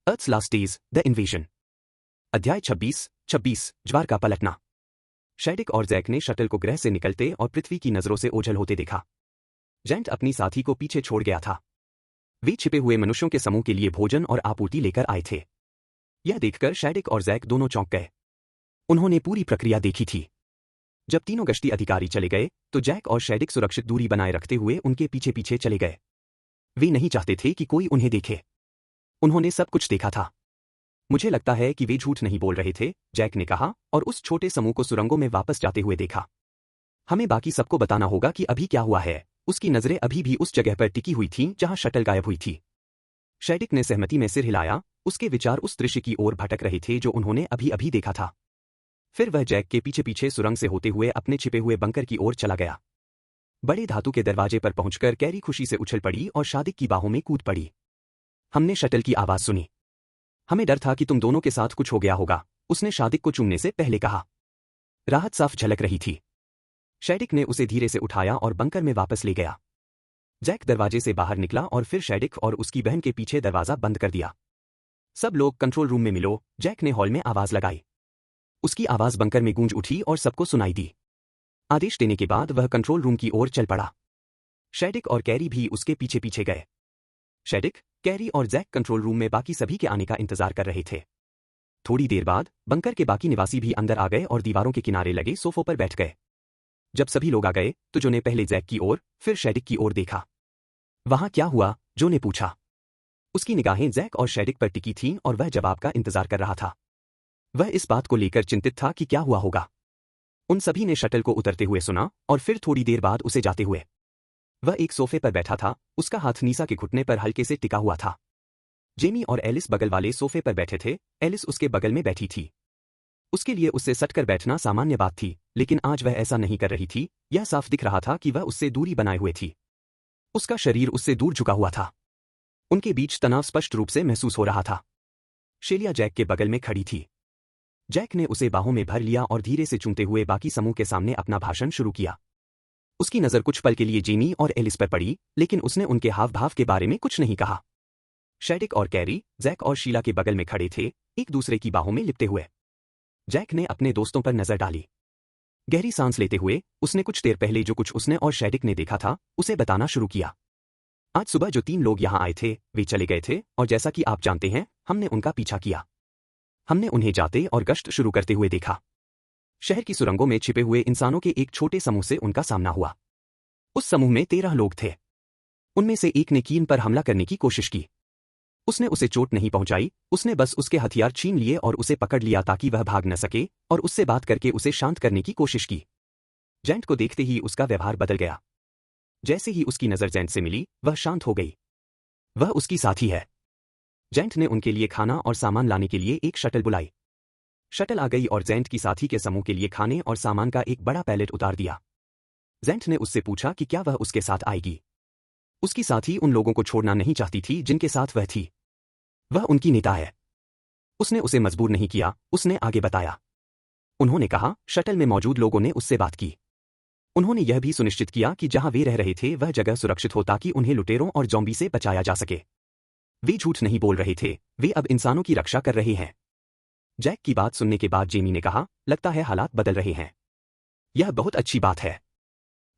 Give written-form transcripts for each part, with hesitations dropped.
Earth's last days, the invasion. अध्याय 26 ज्वार का पलटना। शैडिक और जैक ने शटल को ग्रह से निकलते और पृथ्वी की नजरों से ओझल होते देखा। जेंट अपनी साथी को पीछे छोड़ गया था। वे छिपे हुए मनुष्यों के समूह के लिए भोजन और आपूर्ति लेकर आए थे। यह देखकर शैडिक और जैक दोनों चौंक गए। उन्होंने पूरी प्रक्रिया देखी थी। जब तीनों गश्ती अधिकारी चले गए तो जैक और शैडिक सुरक्षित दूरी बनाए रखते हुए उनके पीछे पीछे चले गए। वे नहीं चाहते थे कि कोई उन्हें देखे। उन्होंने सब कुछ देखा था। मुझे लगता है कि वे झूठ नहीं बोल रहे थे, जैक ने कहा और उस छोटे समूह को सुरंगों में वापस जाते हुए देखा। हमें बाकी सबको बताना होगा कि अभी क्या हुआ है। उसकी नजरें अभी भी उस जगह पर टिकी हुई थीं जहां शटल गायब हुई थी। शैडिक ने सहमति में सिर हिलाया। उसके विचार उस दृश्य की ओर भटक रहे थे जो उन्होंने अभी अभी देखा था। फिर वह जैक के पीछे पीछे सुरंग से होते हुए अपने छिपे हुए बंकर की ओर चला गया। बड़े धातु के दरवाजे पर पहुंचकर कैरी खुशी से उछल पड़ी और शादिक की बाहों में कूद पड़ी। हमने शटल की आवाज सुनी। हमें डर था कि तुम दोनों के साथ कुछ हो गया होगा, उसने शादिक को चूमने से पहले कहा। राहत साफ झलक रही थी। शैडिक ने उसे धीरे से उठाया और बंकर में वापस ले गया। जैक दरवाजे से बाहर निकला और फिर शैडिक और उसकी बहन के पीछे दरवाजा बंद कर दिया। सब लोग कंट्रोल रूम में मिलो, जैक ने हॉल में आवाज लगाई। उसकी आवाज बंकर में गूंज उठी और सबको सुनाई दी। आदेश देने के बाद वह कंट्रोल रूम की ओर चल पड़ा। शैडिक और कैरी भी उसके पीछे पीछे गए। शैडिक, कैरी और जैक कंट्रोल रूम में बाकी सभी के आने का इंतजार कर रहे थे। थोड़ी देर बाद बंकर के बाकी निवासी भी अंदर आ गए और दीवारों के किनारे लगे सोफों पर बैठ गए। जब सभी लोग आ गए तो जो ने पहले जैक की ओर फिर शैडिक की ओर देखा। वहां क्या हुआ, जो ने पूछा। उसकी निगाहें जैक और शैडिक पर टिकी थीं और वह जवाब का इंतजार कर रहा था। वह इस बात को लेकर चिंतित था कि क्या हुआ होगा। उन सभी ने शटल को उतरते हुए सुना और फिर थोड़ी देर बाद उसे जाते हुए। वह एक सोफे पर बैठा था, उसका हाथ नीसा के घुटने पर हल्के से टिका हुआ था। जेमी और एलिस बगल वाले सोफे पर बैठे थे, एलिस उसके बगल में बैठी थी। उसके लिए उससे सटकर बैठना सामान्य बात थी, लेकिन आज वह ऐसा नहीं कर रही थी। यह साफ दिख रहा था कि वह उससे दूरी बनाए हुए थी। उसका शरीर उससे दूर झुका हुआ था। उनके बीच तनाव स्पष्ट रूप से महसूस हो रहा था। शेलिया जैक के बगल में खड़ी थी। जैक ने उसे बाहों में भर लिया और धीरे से चूमते हुए बाकी समूह के सामने अपना भाषण शुरू किया। उसकी नजर कुछ पल के लिए जेमी और एलिस पर पड़ी, लेकिन उसने उनके हाव भाव के बारे में कुछ नहीं कहा। शैडिक और कैरी, जैक और शीला के बगल में खड़े थे, एक दूसरे की बाहों में लिपटे हुए। जैक ने अपने दोस्तों पर नजर डाली। गहरी सांस लेते हुए उसने कुछ देर पहले जो कुछ उसने और शैडिक ने देखा था उसे बताना शुरू किया। आज सुबह जो 3 लोग यहां आए थे वे चले गए थे और जैसा कि आप जानते हैं हमने उनका पीछा किया। हमने उन्हें जाते और गश्त शुरू करते हुए देखा। शहर की सुरंगों में छिपे हुए इंसानों के एक छोटे समूह से उनका सामना हुआ। उस समूह में 13 लोग थे। उनमें से एक ने कीन पर हमला करने की कोशिश की। उसने उसे चोट नहीं पहुंचाई, उसने बस उसके हथियार छीन लिए और उसे पकड़ लिया ताकि वह भाग न सके और उससे बात करके उसे शांत करने की कोशिश की। जेंट को देखते ही उसका व्यवहार बदल गया। जैसे ही उसकी नजर जेंट से मिली वह शांत हो गई। वह उसकी साथी है। जेंट ने उनके लिए खाना और सामान लाने के लिए एक शटल बुलाई। शटल आ गई और जेंट की साथी के समूह के लिए खाने और सामान का एक बड़ा पैलेट उतार दिया। जेंट ने उससे पूछा कि क्या वह उसके साथ आएगी। उसकी साथी उन लोगों को छोड़ना नहीं चाहती थी जिनके साथ वह थी। वह उनकी नेता है। उसने उसे मजबूर नहीं किया, उसने आगे बताया। उन्होंने कहा, शटल में मौजूद लोगों ने उससे बात की। उन्होंने यह भी सुनिश्चित किया कि जहां वे रह रहे थे वह जगह सुरक्षित हो ताकि उन्हें लुटेरों और ज़ॉम्बी से बचाया जा सके। वे झूठ नहीं बोल रहे थे, वे अब इंसानों की रक्षा कर रहे हैं। जैक की बात सुनने के बाद जेमी ने कहा, लगता है हालात बदल रहे हैं। यह बहुत अच्छी बात है।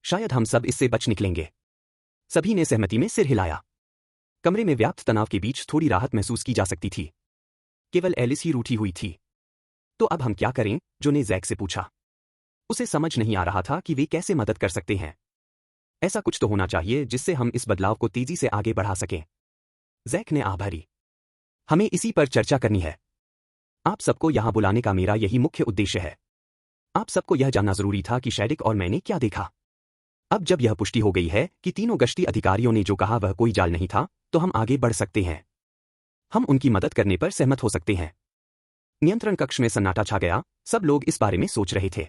शायद हम सब इससे बच निकलेंगे। सभी ने सहमति में सिर हिलाया। कमरे में व्याप्त तनाव के बीच थोड़ी राहत महसूस की जा सकती थी। केवल एलिस ही रूठी हुई थी। तो अब हम क्या करें, जो ने जैक से पूछा। उसे समझ नहीं आ रहा था कि वे कैसे मदद कर सकते हैं। ऐसा कुछ तो होना चाहिए जिससे हम इस बदलाव को तेजी से आगे बढ़ा सकें। जैक ने आह भरी। हमें इसी पर चर्चा करनी है। आप सबको यहां बुलाने का मेरा यही मुख्य उद्देश्य है। आप सबको यह जानना जरूरी था कि शैडिक और मैंने क्या देखा। अब जब यह पुष्टि हो गई है कि तीनों गश्ती अधिकारियों ने जो कहा वह कोई जाल नहीं था, तो हम आगे बढ़ सकते हैं। हम उनकी मदद करने पर सहमत हो सकते हैं। नियंत्रण कक्ष में सन्नाटा छा गया, सब लोग इस बारे में सोच रहे थे।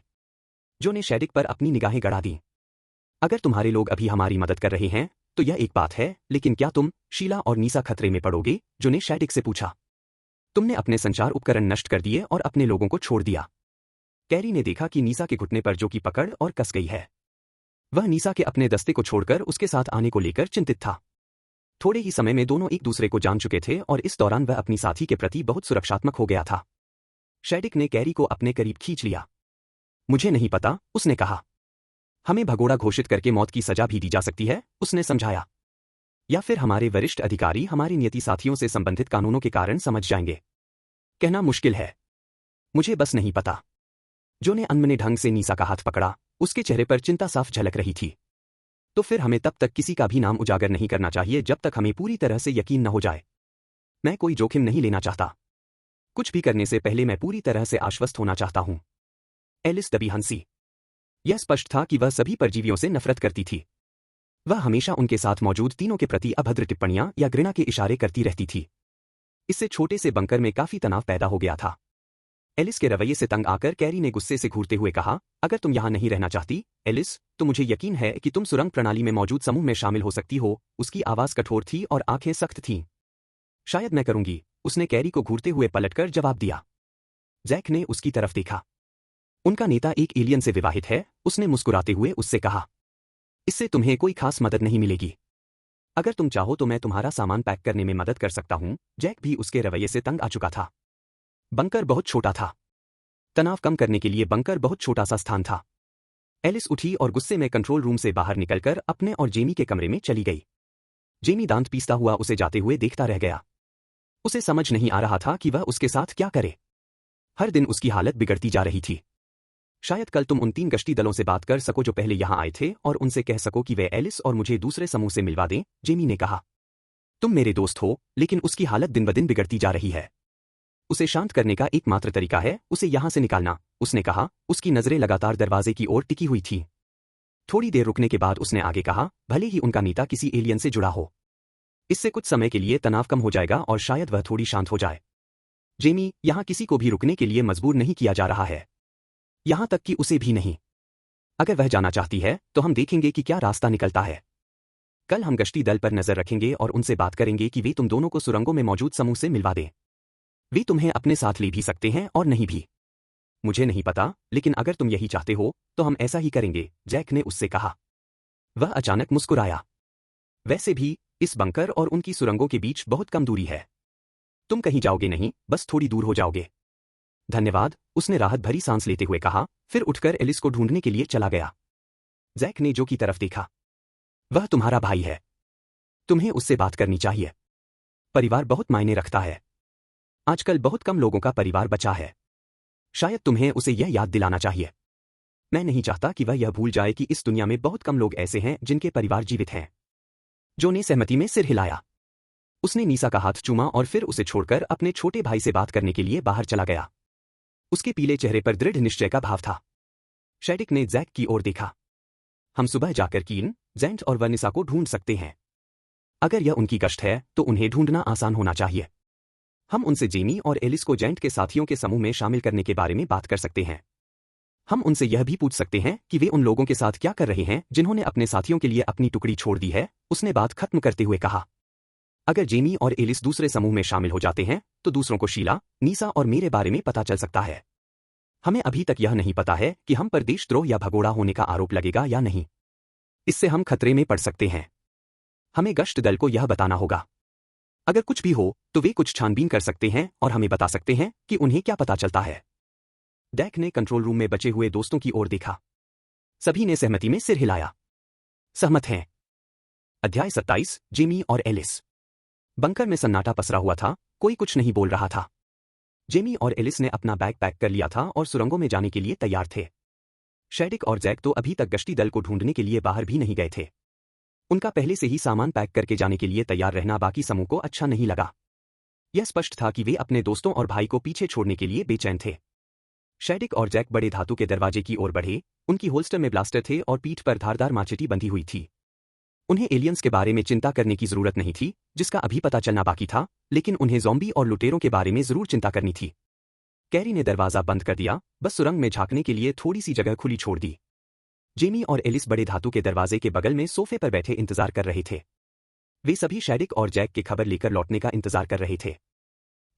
जो ने शैडिक पर अपनी निगाहें गड़ा दी। अगर तुम्हारे लोग अभी हमारी मदद कर रहे हैं तो यह एक बात है, लेकिन क्या तुम, शीला और नीसा खतरे में पड़ोगे, जो ने शैडिक से पूछा। तुमने अपने संचार उपकरण नष्ट कर दिए और अपने लोगों को छोड़ दिया। कैरी ने देखा कि नीसा के घुटने पर जो की पकड़ और कस गई है। वह नीसा के अपने दस्ते को छोड़कर उसके साथ आने को लेकर चिंतित था। थोड़े ही समय में दोनों एक दूसरे को जान चुके थे और इस दौरान वह अपनी साथी के प्रति बहुत सुरक्षात्मक हो गया था। शैडिक ने कैरी को अपने करीब खींच लिया। मुझे नहीं पता, उसने कहा। हमें भगोड़ा घोषित करके मौत की सजा भी दी जा सकती है, उसने समझाया। या फिर हमारे वरिष्ठ अधिकारी हमारी नियति साथियों से संबंधित कानूनों के कारण समझ जाएंगे। कहना मुश्किल है। मुझे बस नहीं पता। जो ने अनमने ढंग से नीसा का हाथ पकड़ा, उसके चेहरे पर चिंता साफ झलक रही थी। तो फिर हमें तब तक किसी का भी नाम उजागर नहीं करना चाहिए जब तक हमें पूरी तरह से यकीन न हो जाए। मैं कोई जोखिम नहीं लेना चाहता। कुछ भी करने से पहले मैं पूरी तरह से आश्वस्त होना चाहता हूं। एलिस दबी हंसी। यह स्पष्ट था कि वह सभी परजीवियों से नफरत करती थी। वह हमेशा उनके साथ मौजूद तीनों के प्रति अभद्र टिप्पणियां या घृणा के इशारे करती रहती थी। इससे छोटे से बंकर में काफी तनाव पैदा हो गया था। एलिस के रवैये से तंग आकर कैरी ने गुस्से से घूरते हुए कहा, अगर तुम यहां नहीं रहना चाहती, एलिस, तो मुझे यकीन है कि तुम सुरंग प्रणाली में मौजूद समूह में शामिल हो सकती हो। उसकी आवाज कठोर थी और आंखें सख्त थीं। शायद मैं करूंगी, उसने कैरी को घूरते हुए पलटकर जवाब दिया। जैक ने उसकी तरफ देखा। उनका नेता एक एलियन से विवाहित है, उसने मुस्कुराते हुए उससे कहा। इससे तुम्हें कोई खास मदद नहीं मिलेगी। अगर तुम चाहो तो मैं तुम्हारा सामान पैक करने में मदद कर सकता हूं। जैक भी उसके रवैये से तंग आ चुका था। बंकर बहुत छोटा था। तनाव कम करने के लिए बंकर बहुत छोटा सा स्थान था। एलिस उठी और गुस्से में कंट्रोल रूम से बाहर निकलकर अपने और जेमी के कमरे में चली गई। जेमी दांत पीसता हुआ उसे जाते हुए देखता रह गया। उसे समझ नहीं आ रहा था कि वह उसके साथ क्या करे। हर दिन उसकी हालत बिगड़ती जा रही थी। शायद कल तुम उन 3 गश्ती दलों से बात कर सको जो पहले यहां आए थे और उनसे कह सको कि वे एलिस और मुझे दूसरे समूह से मिलवा दें, जेमी ने कहा। तुम मेरे दोस्त हो, लेकिन उसकी हालत दिन ब दिन बिगड़ती जा रही है। उसे शांत करने का एकमात्र तरीका है उसे यहां से निकालना, उसने कहा। उसकी नजरें लगातार दरवाजे की ओर टिकी हुई थीं। थोड़ी देर रुकने के बाद उसने आगे कहा, भले ही उनका नेता किसी एलियन से जुड़ा हो। इससे कुछ समय के लिए तनाव कम हो जाएगा और शायद वह थोड़ी शांत हो जाए। जेमी, यहां किसी को भी रुकने के लिए मजबूर नहीं किया जा रहा है। यहां तक कि उसे भी नहीं। अगर वह जाना चाहती है तो हम देखेंगे कि क्या रास्ता निकलता है। कल हम गश्ती दल पर नजर रखेंगे और उनसे बात करेंगे कि वे तुम दोनों को सुरंगों में मौजूद समूह से मिलवा दें। वे तुम्हें अपने साथ ले भी सकते हैं और नहीं भी। मुझे नहीं पता, लेकिन अगर तुम यही चाहते हो तो हम ऐसा ही करेंगे, जैक ने उससे कहा। वह अचानक मुस्कुराया। वैसे भी इस बंकर और उनकी सुरंगों के बीच बहुत कम दूरी है। तुम कहीं जाओगे नहीं, बस थोड़ी दूर हो जाओगे। धन्यवाद, उसने राहत भरी सांस लेते हुए कहा, फिर उठकर एलिस को ढूंढने के लिए चला गया। जैक ने जो की तरफ देखा। वह तुम्हारा भाई है। तुम्हें उससे बात करनी चाहिए। परिवार बहुत मायने रखता है। आजकल बहुत कम लोगों का परिवार बचा है। शायद तुम्हें उसे यह याद दिलाना चाहिए। मैं नहीं चाहता कि वह यह भूल जाए कि इस दुनिया में बहुत कम लोग ऐसे हैं जिनके परिवार जीवित हैं। जो ने सहमति में सिर हिलाया। उसने नीसा का हाथ चूमा और फिर उसे छोड़कर अपने छोटे भाई से बात करने के लिए बाहर चला गया। उसके पीले चेहरे पर दृढ़ निश्चय का भाव था। शैडिक ने जैक की ओर देखा। हम सुबह जाकर कीन, जेंट और वर्निसा को ढूंढ सकते हैं। अगर यह उनकी गश्त है तो उन्हें ढूंढना आसान होना चाहिए। हम उनसे जेमी और एलिस को जेंट के साथियों के समूह में शामिल करने के बारे में बात कर सकते हैं। हम उनसे यह भी पूछ सकते हैं कि वे उन लोगों के साथ क्या कर रहे हैं जिन्होंने अपने साथियों के लिए अपनी टुकड़ी छोड़ दी है, उसने बात खत्म करते हुए कहा। अगर जेमी और एलिस दूसरे समूह में शामिल हो जाते हैं तो दूसरों को शीला, नीसा और मेरे बारे में पता चल सकता है। हमें अभी तक यह नहीं पता है कि हम पर देशद्रोह या भगोड़ा होने का आरोप लगेगा या नहीं। इससे हम खतरे में पड़ सकते हैं। हमें गश्त दल को यह बताना होगा। अगर कुछ भी हो तो वे कुछ छानबीन कर सकते हैं और हमें बता सकते हैं कि उन्हें क्या पता चलता है। डैक ने कंट्रोल रूम में बचे हुए दोस्तों की ओर देखा। सभी ने सहमति में सिर हिलाया। सहमत हैं। अध्याय 27, जेमी और एलिस। बंकर में सन्नाटा पसरा हुआ था, कोई कुछ नहीं बोल रहा था। जेमी और एलिस ने अपना बैग पैक कर लिया था और सुरंगों में जाने के लिए तैयार थे। शैडिक और जैक तो अभी तक गश्ती दल को ढूंढने के लिए बाहर भी नहीं गए थे। उनका पहले से ही सामान पैक करके जाने के लिए तैयार रहना बाकी समूह को अच्छा नहीं लगा। यह स्पष्ट था कि वे अपने दोस्तों और भाई को पीछे छोड़ने के लिए बेचैन थे। शैडिक और जैक बड़े धातु के दरवाजे की ओर बढ़े। उनकी होल्स्टर में ब्लास्टर थे और पीठ पर धारदार माचेटी बंधी हुई थी। उन्हें एलियंस के बारे में चिंता करने की जरूरत नहीं थी, जिसका अभी पता चलना बाकी था, लेकिन उन्हें ज़ॉम्बी और लुटेरों के बारे में जरूर चिंता करनी थी। कैरी ने दरवाजा बंद कर दिया, बस सुरंग में झांकने के लिए थोड़ी सी जगह खुली छोड़ दी। जेमी और एलिस बड़े धातु के दरवाजे के बगल में सोफे पर बैठे इंतजार कर रहे थे। वे सभी शैडिक और जैक के खबर लेकर लौटने का इंतजार कर रहे थे।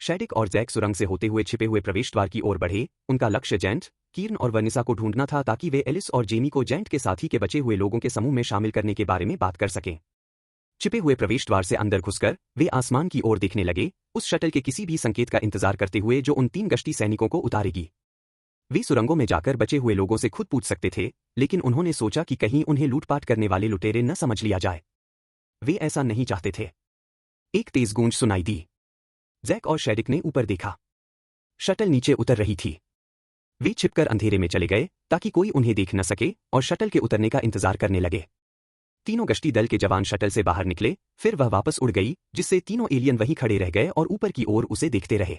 शैडिक और जैक सुरंग से होते हुए छिपे हुए प्रवेश द्वार की ओर बढ़े। उनका लक्ष्य जेंट, कीर्न और वर्निसा को ढूंढना था ताकि वे एलिस और जेमी को जेंट के साथी के बचे हुए लोगों के समूह में शामिल करने के बारे में बात कर सकें। छिपे हुए प्रवेश द्वार से अंदर घुसकर वे आसमान की ओर देखने लगे, उस शटल के किसी भी संकेत का इंतजार करते हुए जो उन 3 गश्ती सैनिकों को उतारेगी। वे सुरंगों में जाकर बचे हुए लोगों से खुद पूछ सकते थे, लेकिन उन्होंने सोचा कि कहीं उन्हें लूटपाट करने वाले लुटेरे न समझ लिया जाए। वे ऐसा नहीं चाहते थे। एक तेज गूंज सुनाई दी। जैक और शेरिक ने ऊपर देखा। शटल नीचे उतर रही थी। वे छिपकर अंधेरे में चले गए ताकि कोई उन्हें देख न सके और शटल के उतरने का इंतजार करने लगे। तीनों गश्ती दल के जवान शटल से बाहर निकले, फिर वह वापस उड़ गई, जिससे तीनों एलियन वहीं खड़े रह गए और ऊपर की ओर उसे देखते रहे।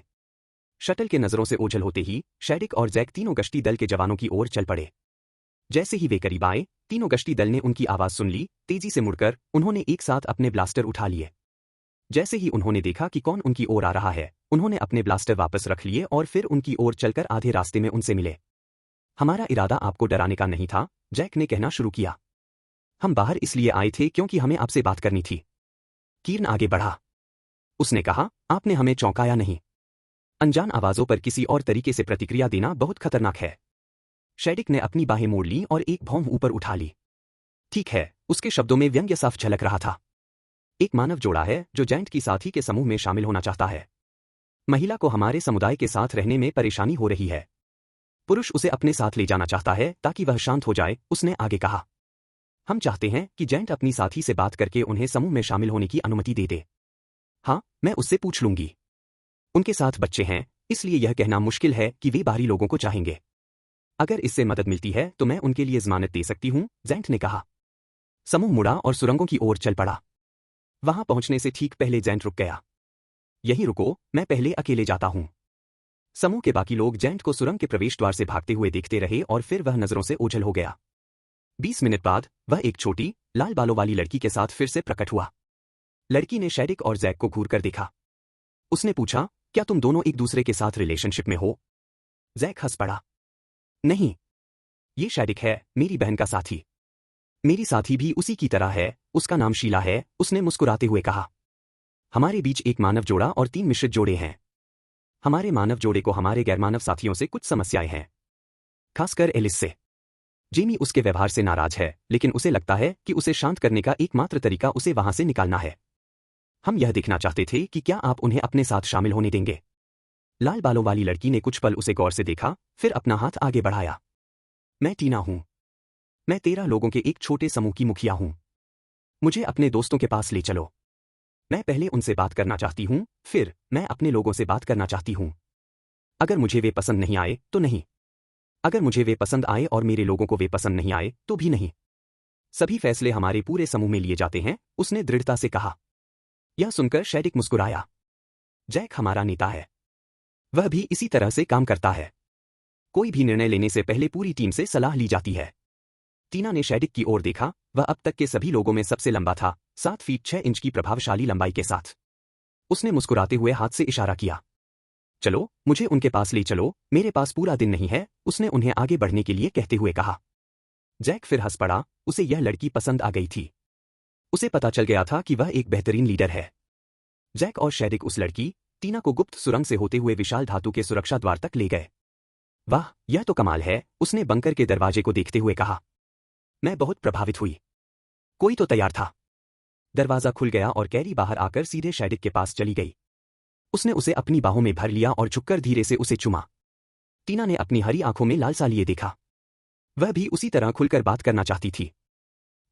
शटल के नजरों से ओझल होते ही शेरिक और जैक तीनों गश्ती दल के जवानों की ओर चल पड़े। जैसे ही वे करीब आए, तीनों गश्ती दल ने उनकी आवाज सुन ली। तेजी से मुड़कर उन्होंने एक साथ अपने ब्लास्टर उठा लिए। जैसे ही उन्होंने देखा कि कौन उनकी ओर आ रहा है, उन्होंने अपने ब्लास्टर वापस रख लिए और फिर उनकी ओर चलकर आधे रास्ते में उनसे मिले। हमारा इरादा आपको डराने का नहीं था, जैक ने कहना शुरू किया। हम बाहर इसलिए आए थे क्योंकि हमें आपसे बात करनी थी। कीर्न आगे बढ़ा। उसने कहा, आपने हमें चौंकाया नहीं। अनजान आवाजों पर किसी और तरीके से प्रतिक्रिया देना बहुत खतरनाक है। शेरिक ने अपनी बाहें मोड़ ली और एक भौं ऊपर उठा ली। ठीक है, उसके शब्दों में व्यंग्य साफ झलक रहा था। एक मानव जोड़ा है जो जैंट की साथी के समूह में शामिल होना चाहता है। महिला को हमारे समुदाय के साथ रहने में परेशानी हो रही है। पुरुष उसे अपने साथ ले जाना चाहता है ताकि वह शांत हो जाए, उसने आगे कहा। हम चाहते हैं कि जैंट अपनी साथी से बात करके उन्हें समूह में शामिल होने की अनुमति दे दे। हाँ, मैं उससे पूछ लूंगी। उनके साथ बच्चे हैं, इसलिए यह कहना मुश्किल है कि वे बाहरी लोगों को चाहेंगे। अगर इससे मदद मिलती है तो मैं उनके लिए जमानत दे सकती हूं, जैंट ने कहा। समूह मुड़ा और सुरंगों की ओर चल पड़ा। वहां पहुंचने से ठीक पहले जैंट रुक गया। यहीं रुको, मैं पहले अकेले जाता हूं। समूह के बाकी लोग जैंट को सुरंग के प्रवेश द्वार से भागते हुए देखते रहे और फिर वह नजरों से ओझल हो गया। 20 मिनट बाद वह एक छोटी, लाल बालों वाली लड़की के साथ फिर से प्रकट हुआ। लड़की ने शेरिक और जैक को घूर कर देखा। उसने पूछा, क्या तुम दोनों एक दूसरे के साथ रिलेशनशिप में हो? जैक हंस पड़ा। नहीं, ये शेरिक है, मेरी बहन का साथी। मेरी साथी भी उसी की तरह है, उसका नाम शीला है, उसने मुस्कुराते हुए कहा। हमारे बीच एक मानव जोड़ा और 3 मिश्रित जोड़े हैं। हमारे मानव जोड़े को हमारे गैरमानव साथियों से कुछ समस्याएं हैं, खासकर एलिस से। जेमी उसके व्यवहार से नाराज है, लेकिन उसे लगता है कि उसे शांत करने का एकमात्र तरीका उसे वहां से निकालना है। हम यह देखना चाहते थे कि क्या आप उन्हें अपने साथ शामिल होने देंगे। लाल बालों वाली लड़की ने कुछ पल उसे गौर से देखा, फिर अपना हाथ आगे बढ़ाया। मैं टीना हूं। मैं 13 लोगों के एक छोटे समूह की मुखिया हूं। मुझे अपने दोस्तों के पास ले चलो। मैं पहले उनसे बात करना चाहती हूं, फिर मैं अपने लोगों से बात करना चाहती हूं। अगर मुझे वे पसंद नहीं आए तो नहीं। अगर मुझे वे पसंद आए और मेरे लोगों को वे पसंद नहीं आए तो भी नहीं। सभी फैसले हमारे पूरे समूह में लिए जाते हैं, उसने दृढ़ता से कहा। यह सुनकर शेरिक मुस्कुराया। जैक हमारा नेता है। वह भी इसी तरह से काम करता है। कोई भी निर्णय लेने से पहले पूरी टीम से सलाह ली जाती है। टीना ने शेरिक की ओर देखा, वह अब तक के सभी लोगों में सबसे लंबा था, 7 फीट 6 इंच की प्रभावशाली लंबाई के साथ। उसने मुस्कुराते हुए हाथ से इशारा किया। चलो, मुझे उनके पास ले चलो, मेरे पास पूरा दिन नहीं है, उसने उन्हें आगे बढ़ने के लिए कहते हुए कहा। जैक फिर हंस पड़ा, उसे यह लड़की पसंद आ गई थी। उसे पता चल गया था कि वह एक बेहतरीन लीडर है। जैक और शेरिक उस लड़की, टीना को गुप्त सुरंग से होते हुए विशाल धातु के सुरक्षा द्वार तक ले गए। वाह, यह तो कमाल है, उसने बंकर के दरवाजे को देखते हुए कहा। मैं बहुत प्रभावित हुई। कोई तो तैयार था। दरवाजा खुल गया और कैरी बाहर आकर सीधे शेरिक के पास चली गई। उसने उसे अपनी बाहों में भर लिया और झुककर धीरे से उसे चुमा। टीना ने अपनी हरी आंखों में लालसा लिए देखा। वह भी उसी तरह खुलकर बात करना चाहती थी।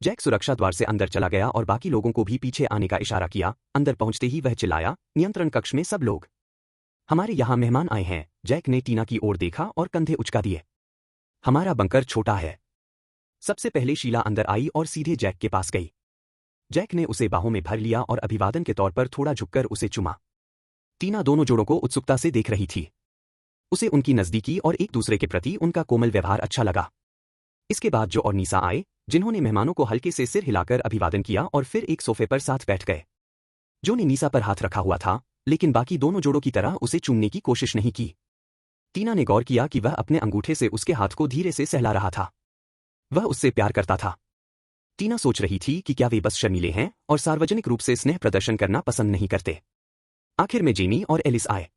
जैक सुरक्षा द्वार से अंदर चला गया और बाकी लोगों को भी पीछे आने का इशारा किया। अंदर पहुंचते ही वह चिल्लाया, नियंत्रण कक्ष में सब लोग। हमारे यहां मेहमान आए हैं। जैक ने टीना की ओर देखा और कंधे उचका दिए। हमारा बंकर छोटा है। सबसे पहले शीला अंदर आई और सीधे जैक के पास गई। जैक ने उसे बाहों में भर लिया और अभिवादन के तौर पर थोड़ा झुककर उसे चुमा। टीना दोनों जोड़ों को उत्सुकता से देख रही थी। उसे उनकी नजदीकी और एक दूसरे के प्रति उनका कोमल व्यवहार अच्छा लगा। इसके बाद जो और नीसा आए, जिन्होंने मेहमानों को हल्के से सिर हिलाकर अभिवादन किया और फिर एक सोफे पर साथ बैठ गए। जो ने नीसा पर हाथ रखा हुआ था, लेकिन बाकी दोनों जोड़ों की तरह उसे चूमने की कोशिश नहीं की। टीना ने गौर किया कि वह अपने अंगूठे से उसके हाथ को धीरे से सहला रहा था। वह उससे प्यार करता था। टीना सोच रही थी कि क्या वे बस शर्मीले हैं और सार्वजनिक रूप से स्नेह प्रदर्शन करना पसंद नहीं करते। आखिर में जेमी और एलिस आए।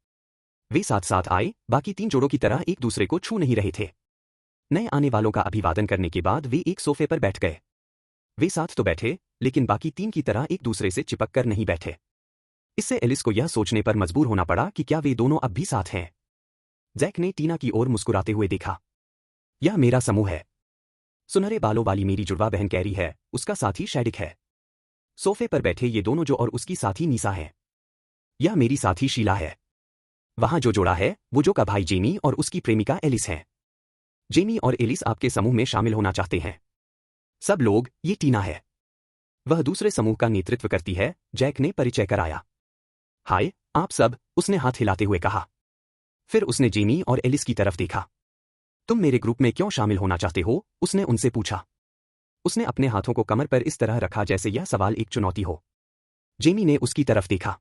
वे साथ साथ आए, बाकी 3 जोड़ों की तरह एक दूसरे को छू नहीं रहे थे। नए आने वालों का अभिवादन करने के बाद वे एक सोफे पर बैठ गए। वे साथ तो बैठे, लेकिन बाकी 3 की तरह एक दूसरे से चिपक कर नहीं बैठे। इससे एलिस को यह सोचने पर मजबूर होना पड़ा कि क्या वे दोनों अब भी साथ हैं। जैक ने टीना की ओर मुस्कुराते हुए देखा। यह मेरा समूह है। सुनहरे बालों वाली मेरी जुड़वा बहन कैरी है, उसका साथी शैडिक है। सोफे पर बैठे ये दोनों जो और उसकी साथी नीसा है। यह मेरी साथी शीला है। वहां जो जोड़ा है वो जो का भाई जेमी और उसकी प्रेमिका एलिस है। जेमी और एलिस आपके समूह में शामिल होना चाहते हैं। सब लोग, ये टीना है। वह दूसरे समूह का नेतृत्व करती है, जैक ने परिचय कराया। हाय, आप सब, उसने हाथ हिलाते हुए कहा। फिर उसने जेमी और एलिस की तरफ देखा। तुम मेरे ग्रुप में क्यों शामिल होना चाहते हो? उसने उनसे पूछा। उसने अपने हाथों को कमर पर इस तरह रखा जैसे यह सवाल एक चुनौती हो। जेमी ने उसकी तरफ देखा।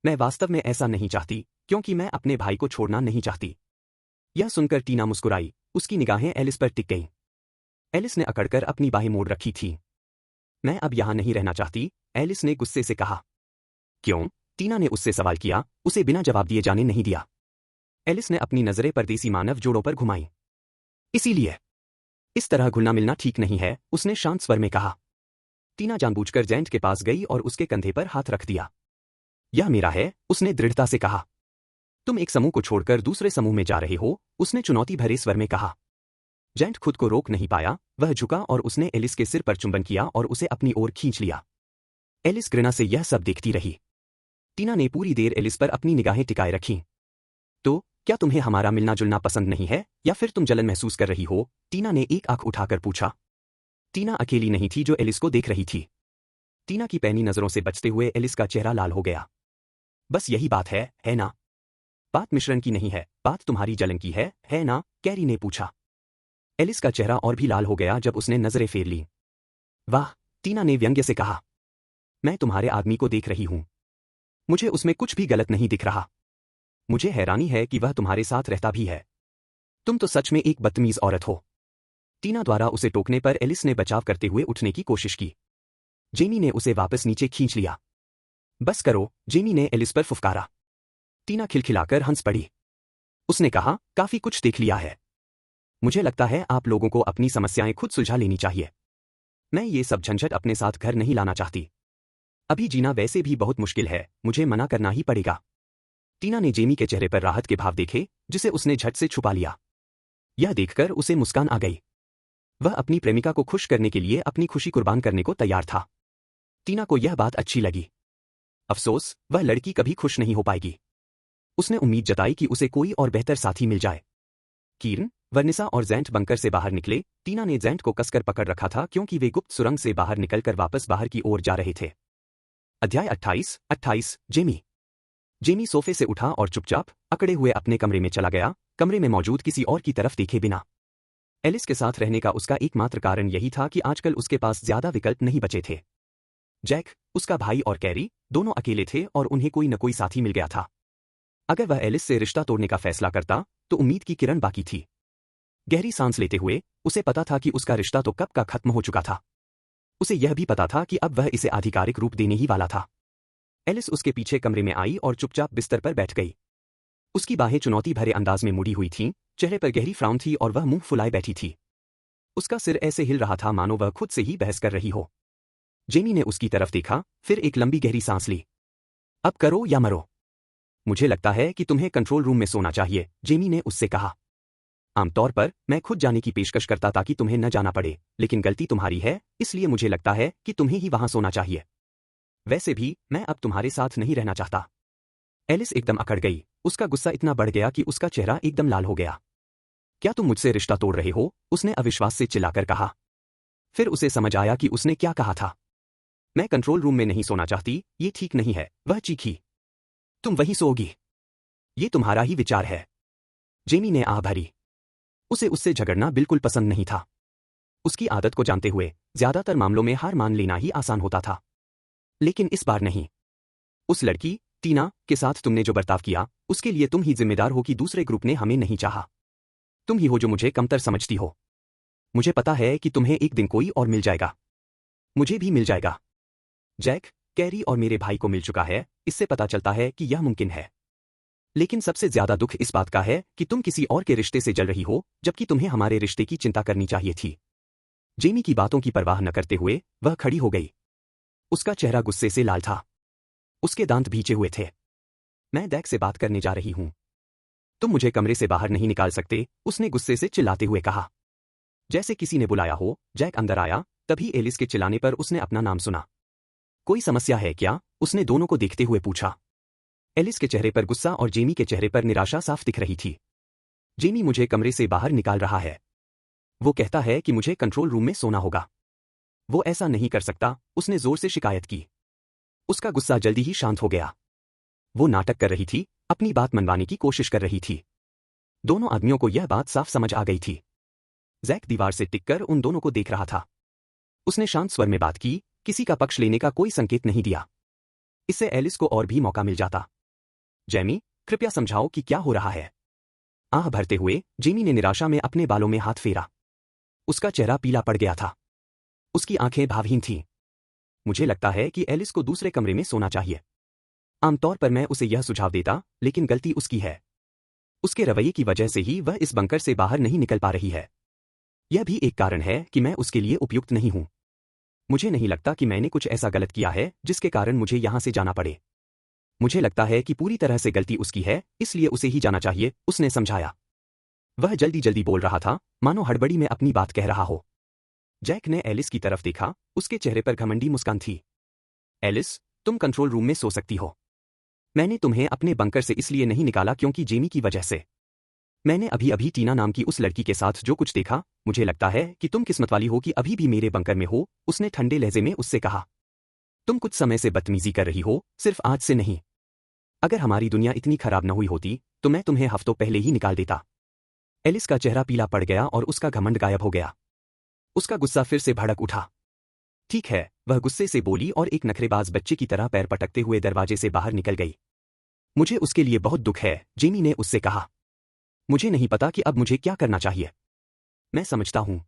मैं वास्तव में ऐसा नहीं चाहती, क्योंकि मैं अपने भाई को छोड़ना नहीं चाहती। यह सुनकर टीना मुस्कुराई, उसकी निगाहें एलिस पर टिक गईं। एलिस ने अकड़कर अपनी बाहें मोड़ रखी थी। मैं अब यहां नहीं रहना चाहती, एलिस ने गुस्से से कहा। क्यों? टीना ने उससे सवाल किया, उसे बिना जवाब दिए जाने नहीं दिया। एलिस ने अपनी नजरें परदेसी मानव जोड़ों पर घुमाई। इसीलिए इस तरह घुलना मिलना ठीक नहीं है, उसने शांत स्वर में कहा। टीना जानबूझकर जेंट के पास गई और उसके कंधे पर हाथ रख दिया। यह मेरा है, उसने दृढ़ता से कहा। तुम एक समूह को छोड़कर दूसरे समूह में जा रहे हो, उसने चुनौती भरे स्वर में कहा। जेंट खुद को रोक नहीं पाया, वह झुका और उसने एलिस के सिर पर चुंबन किया और उसे अपनी ओर खींच लिया। एलिस घृणा से यह सब देखती रही। टीना ने पूरी देर एलिस पर अपनी निगाहें टिकाए रखीं। तो क्या तुम्हें हमारा मिलना जुलना पसंद नहीं है, या फिर तुम जलन महसूस कर रही हो? टीना ने एक आंख उठाकर पूछा। टीना अकेली नहीं थी जो एलिस को देख रही थी। टीना की पैनी नजरों से बचते हुए एलिस का चेहरा लाल हो गया। बस यही बात है ना? बात मिश्रण की नहीं है, बात तुम्हारी जलन की है ना? कैरी ने पूछा। एलिस का चेहरा और भी लाल हो गया जब उसने नजरें फेर ली। वाह, टीना ने व्यंग्य से कहा। मैं तुम्हारे आदमी को देख रही हूं। मुझे उसमें कुछ भी गलत नहीं दिख रहा। मुझे हैरानी है कि वह तुम्हारे साथ रहता भी है। तुम तो सच में एक बदतमीज औरत हो। टीना द्वारा उसे टोकने पर एलिस ने बचाव करते हुए उठने की कोशिश की। जेमी ने उसे वापस नीचे खींच लिया। बस करो, जेमी ने एलिस पर फुफकारा। टीना खिलखिलाकर हंस पड़ी। उसने कहा, काफी कुछ देख लिया है। मुझे लगता है आप लोगों को अपनी समस्याएं खुद सुलझा लेनी चाहिए। मैं ये सब झंझट अपने साथ घर नहीं लाना चाहती। अभी जीना वैसे भी बहुत मुश्किल है, मुझे मना करना ही पड़ेगा। टीना ने जेमी के चेहरे पर राहत के भाव देखे, जिसे उसने झट से छुपा लिया। यह देखकर उसे मुस्कान आ गई। वह अपनी प्रेमिका को खुश करने के लिए अपनी खुशी कुर्बान करने को तैयार था। टीना को यह बात अच्छी लगी। अफसोस, वह लड़की कभी खुश नहीं हो पाएगी। उसने उम्मीद जताई कि उसे कोई और बेहतर साथी मिल जाए। कीर्न, वर्निसा और जैंट बंकर से बाहर निकले। टीना ने जैंट को कसकर पकड़ रखा था क्योंकि वे गुप्त सुरंग से बाहर निकलकर वापस बाहर की ओर जा रहे थे। अध्याय 28। जेमी। जेमी सोफे से उठा और चुपचाप अकड़े हुए अपने कमरे में चला गया, कमरे में मौजूद किसी और की तरफ देखे बिना। एलिस के साथ रहने का उसका एकमात्र कारण यही था कि आजकल उसके पास ज्यादा विकल्प नहीं बचे थे। जैक, उसका भाई और कैरी दोनों अकेले थे और उन्हें कोई न कोई साथी मिल गया था। अगर वह एलिस से रिश्ता तोड़ने का फैसला करता तो उम्मीद की किरण बाकी थी। गहरी सांस लेते हुए उसे पता था कि उसका रिश्ता तो कब का खत्म हो चुका था। उसे यह भी पता था कि अब वह इसे आधिकारिक रूप देने ही वाला था। एलिस उसके पीछे कमरे में आई और चुपचाप बिस्तर पर बैठ गई। उसकी बाहें चुनौती भरे अंदाज में मुड़ी हुई थीं, चेहरे पर गहरी फ्राउन थी और वह मुंह फुलाए बैठी थी। उसका सिर ऐसे हिल रहा था मानो वह खुद से ही बहस कर रही हो। जेमी ने उसकी तरफ देखा, फिर एक लंबी गहरी सांस ली। अब करो या मरो। मुझे लगता है कि तुम्हें कंट्रोल रूम में सोना चाहिए, जेमी ने उससे कहा। आमतौर पर मैं खुद जाने की पेशकश करता ताकि तुम्हें न जाना पड़े, लेकिन गलती तुम्हारी है, इसलिए मुझे लगता है कि तुम्हें ही वहां सोना चाहिए। वैसे भी मैं अब तुम्हारे साथ नहीं रहना चाहता। एलिस एकदम अकड़ गई, उसका गुस्सा इतना बढ़ गया कि उसका चेहरा एकदम लाल हो गया। क्या तुम मुझसे रिश्ता तोड़ रहे हो? उसने अविश्वास से चिल्लाकर कहा। फिर उसे समझ आया कि उसने क्या कहा था। मैं कंट्रोल रूम में नहीं सोना चाहती, ये ठीक नहीं है, वह चीखी। तुम वहीं सोओगी। ये तुम्हारा ही विचार है। जेमी ने आह भरी। उसे उससे झगड़ना बिल्कुल पसंद नहीं था। उसकी आदत को जानते हुए ज्यादातर मामलों में हार मान लेना ही आसान होता था, लेकिन इस बार नहीं। उस लड़की टीना के साथ तुमने जो बर्ताव किया, उसके लिए तुम ही जिम्मेदार हो कि दूसरे ग्रुप ने हमें नहीं चाहा। तुम ही हो जो मुझे कमतर समझती हो। मुझे पता है कि तुम्हें एक दिन कोई और मिल जाएगा। मुझे भी मिल जाएगा। जैक, कैरी और मेरे भाई को मिल चुका है, इससे पता चलता है कि यह मुमकिन है। लेकिन सबसे ज्यादा दुख इस बात का है कि तुम किसी और के रिश्ते से जल रही हो, जबकि तुम्हें हमारे रिश्ते की चिंता करनी चाहिए थी। जेमी की बातों की परवाह न करते हुए वह खड़ी हो गई। उसका चेहरा गुस्से से लाल था। उसके दांत भींचे हुए थे। मैं दैक से बात करने जा रही हूं। तुम मुझे कमरे से बाहर नहीं निकाल सकते, उसने गुस्से से चिल्लाते हुए कहा। जैसे किसी ने बुलाया हो, जैक अंदर आया, तभी एलिस के चिल्लाने पर उसने अपना नाम सुना। कोई समस्या है क्या? उसने दोनों को देखते हुए पूछा। एलिस के चेहरे पर गुस्सा और जेमी के चेहरे पर निराशा साफ दिख रही थी। जेमी मुझे कमरे से बाहर निकाल रहा है। वो कहता है कि मुझे कंट्रोल रूम में सोना होगा। वो ऐसा नहीं कर सकता, उसने जोर से शिकायत की। उसका गुस्सा जल्दी ही शांत हो गया। वो नाटक कर रही थी, अपनी बात मनवाने की कोशिश कर रही थी। दोनों आदमियों को यह बात साफ समझ आ गई थी। जैक दीवार से टिककर उन दोनों को देख रहा था। उसने शांत स्वर में बात की, किसी का पक्ष लेने का कोई संकेत नहीं दिया। इससे एलिस को और भी मौका मिल जाता। जेमी, कृपया समझाओ कि क्या हो रहा है। आह भरते हुए जेमी ने निराशा में अपने बालों में हाथ फेरा। उसका चेहरा पीला पड़ गया था। उसकी आंखें भावहीन थीं। मुझे लगता है कि एलिस को दूसरे कमरे में सोना चाहिए। आमतौर पर मैं उसे यह सुझाव देता, लेकिन गलती उसकी है। उसके रवैये की वजह से ही वह इस बंकर से बाहर नहीं निकल पा रही है। यह भी एक कारण है कि मैं उसके लिए उपयुक्त नहीं हूं। मुझे नहीं लगता कि मैंने कुछ ऐसा गलत किया है जिसके कारण मुझे यहां से जाना पड़े। मुझे लगता है कि पूरी तरह से गलती उसकी है, इसलिए उसे ही जाना चाहिए, उसने समझाया। वह जल्दी जल्दी बोल रहा था, मानो हड़बड़ी में अपनी बात कह रहा हो। जैक ने एलिस की तरफ देखा, उसके चेहरे पर घमंडी मुस्कान थी। एलिस, तुम कंट्रोल रूम में सो सकती हो। मैंने तुम्हें अपने बंकर से इसलिए नहीं निकाला क्योंकि जेमी की वजह से। मैंने अभी अभी टीना नाम की उस लड़की के साथ जो कुछ देखा, मुझे लगता है कि तुम किस्मत वाली हो कि अभी भी मेरे बंकर में हो, उसने ठंडे लहजे में उससे कहा। तुम कुछ समय से बदतमीजी कर रही हो, सिर्फ आज से नहीं। अगर हमारी दुनिया इतनी खराब न हुई होती, तो मैं तुम्हें हफ्तों पहले ही निकाल देता। एलिस का चेहरा पीला पड़ गया और उसका घमंड गायब हो गया। उसका गुस्सा फिर से भड़क उठा। ठीक है, वह गुस्से से बोली और एक नखरेबाज बच्चे की तरह पैर पटकते हुए दरवाजे से बाहर निकल गई। मुझे उसके लिए बहुत दुख है, जेमी ने उससे कहा। मुझे नहीं पता कि अब मुझे क्या करना चाहिए। मैं समझता हूं।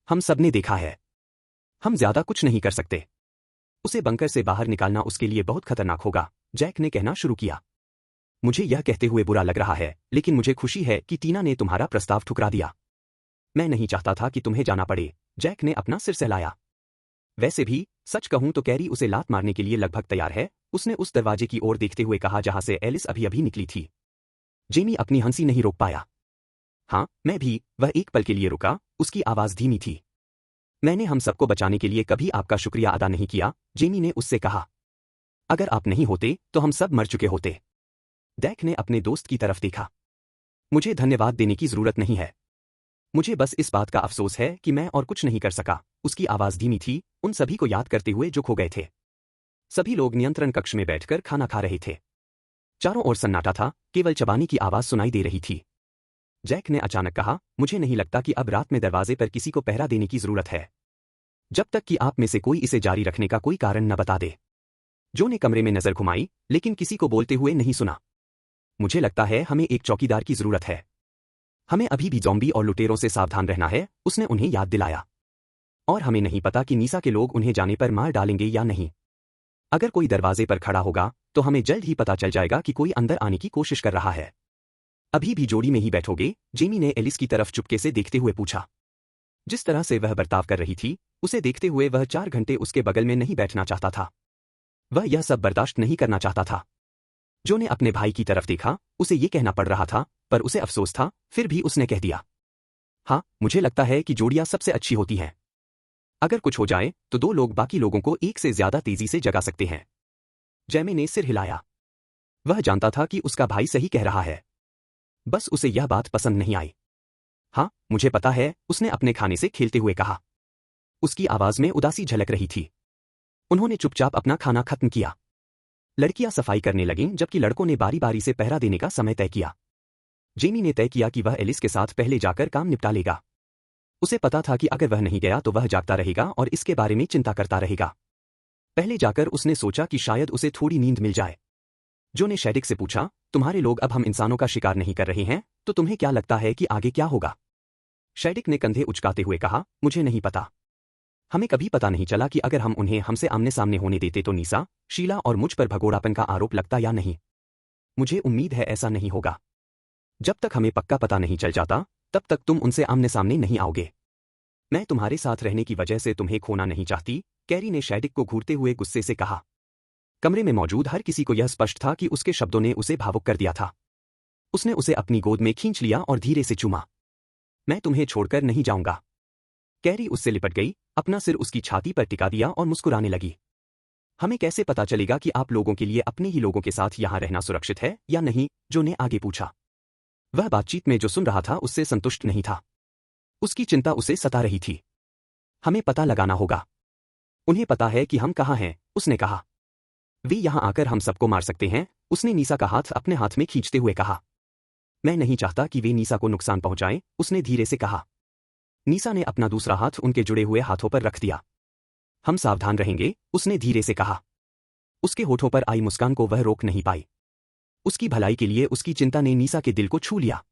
हम सबने देखा है। हम ज्यादा कुछ नहीं कर सकते। उसे बंकर से बाहर निकालना उसके लिए बहुत खतरनाक होगा, जैक ने कहना शुरू किया। मुझे यह कहते हुए बुरा लग रहा है, लेकिन मुझे खुशी है कि टीना ने तुम्हारा प्रस्ताव ठुकरा दिया। मैं नहीं चाहता था कि तुम्हें जाना पड़े, जैक ने अपना सिर सहलाया। वैसे भी, सच कहूं तो कैरी उसे लात मारने के लिए लगभग तैयार है, उसने उस दरवाजे की ओर देखते हुए कहा जहां से एलिस अभी अभी निकली थी। जेमी अपनी हंसी नहीं रोक पाया। हाँ, मैं भी, वह एक पल के लिए रुका, उसकी आवाज धीमी थी। मैंने हम सबको बचाने के लिए कभी आपका शुक्रिया अदा नहीं किया, जेमी ने उससे कहा। अगर आप नहीं होते, तो हम सब मर चुके होते। दैक ने अपने दोस्त की तरफ देखा। मुझे धन्यवाद देने की जरूरत नहीं है। मुझे बस इस बात का अफसोस है कि मैं और कुछ नहीं कर सका। उसकी आवाज धीमी थी, उन सभी को याद करते हुए जो खो गए थे। सभी लोग नियंत्रण कक्ष में बैठकर खाना खा रहे थे। चारों ओर सन्नाटा था, केवल चबाने की आवाज सुनाई दे रही थी। जैक ने अचानक कहा, मुझे नहीं लगता कि अब रात में दरवाजे पर किसी को पहरा देने की जरूरत है, जब तक कि आप में से कोई इसे जारी रखने का कोई कारण न बता दे। जो ने कमरे में नजर घुमाई, लेकिन किसी को बोलते हुए नहीं सुना। मुझे लगता है हमें एक चौकीदार की जरूरत है। हमें अभी भी ज़ॉम्बी और लुटेरों से सावधान रहना है, उसने उन्हें याद दिलाया। और हमें नहीं पता कि नीसा के लोग उन्हें जाने पर मार डालेंगे या नहीं। अगर कोई दरवाजे पर खड़ा होगा, तो हमें जल्द ही पता चल जाएगा कि कोई अंदर आने की कोशिश कर रहा है। अभी भी जोड़ी में ही बैठोगे? जेमी ने एलिस की तरफ चुपके से देखते हुए पूछा। जिस तरह से वह बर्ताव कर रही थी, उसे देखते हुए वह 4 घंटे उसके बगल में नहीं बैठना चाहता था। वह यह सब बर्दाश्त नहीं करना चाहता था। जो ने अपने भाई की तरफ देखा, उसे ये कहना पड़ रहा था, पर उसे अफसोस था, फिर भी उसने कह दिया। हाँ, मुझे लगता है कि जोड़ियां सबसे अच्छी होती हैं। अगर कुछ हो जाए, तो 2 लोग बाकी लोगों को एक से ज्यादा तेजी से जगा सकते हैं। जैमी ने सिर हिलाया। वह जानता था कि उसका भाई सही कह रहा है। बस उसे यह बात पसंद नहीं आई। हाँ, मुझे पता है, उसने अपने खाने से खेलते हुए कहा। उसकी आवाज में उदासी झलक रही थी। उन्होंने चुपचाप अपना खाना खत्म किया। लड़कियां सफाई करने लगीं, जबकि लड़कों ने बारी बारी से पहरा देने का समय तय किया। जेमी ने तय किया कि वह एलिस के साथ पहले जाकर काम निपटा लेगा। उसे पता था कि अगर वह नहीं गया तो वह जागता रहेगा और इसके बारे में चिंता करता रहेगा। पहले जाकर उसने सोचा कि शायद उसे थोड़ी नींद मिल जाए। जो ने शैडिक से पूछा, तुम्हारे लोग अब हम इंसानों का शिकार नहीं कर रहे हैं, तो तुम्हें क्या लगता है कि आगे क्या होगा? शैडिक ने कंधे उचकाते हुए कहा, मुझे नहीं पता। हमें कभी पता नहीं चला कि अगर हम उन्हें हमसे आमने सामने होने देते तो नीसा, शीला और मुझ पर भगोड़ापन का आरोप लगता या नहीं। मुझे उम्मीद है ऐसा नहीं होगा। जब तक हमें पक्का पता नहीं चल जाता, तब तक तुम उनसे आमने सामने नहीं आओगे। मैं तुम्हारे साथ रहने की वजह से तुम्हें खोना नहीं चाहती, कैरी ने शैडिक को घूरते हुए गुस्से से कहा। कमरे में मौजूद हर किसी को यह स्पष्ट था कि उसके शब्दों ने उसे भावुक कर दिया था। उसने उसे अपनी गोद में खींच लिया और धीरे से चूमा। मैं तुम्हें छोड़कर नहीं जाऊंगा। कैरी उससे लिपट गई, अपना सिर उसकी छाती पर टिका दिया और मुस्कुराने लगी। हमें कैसे पता चलेगा कि आप लोगों के लिए अपने ही लोगों के साथ यहां रहना सुरक्षित है या नहीं? जो ने आगे पूछा। वह बातचीत में जो सुन रहा था उससे संतुष्ट नहीं था। उसकी चिंता उसे सता रही थी। हमें पता लगाना होगा। उन्हें पता है कि हम कहाँ हैं, उसने कहा। वे यहां आकर हम सबको मार सकते हैं, उसने नीसा का हाथ अपने हाथ में खींचते हुए कहा। मैं नहीं चाहता कि वे नीसा को नुकसान पहुंचाएं, उसने धीरे से कहा। नीसा ने अपना दूसरा हाथ उनके जुड़े हुए हाथों पर रख दिया। हम सावधान रहेंगे, उसने धीरे से कहा। उसके होठों पर आई मुस्कान को वह रोक नहीं पाई। उसकी भलाई के लिए उसकी चिंता ने नीसा के दिल को छू लिया।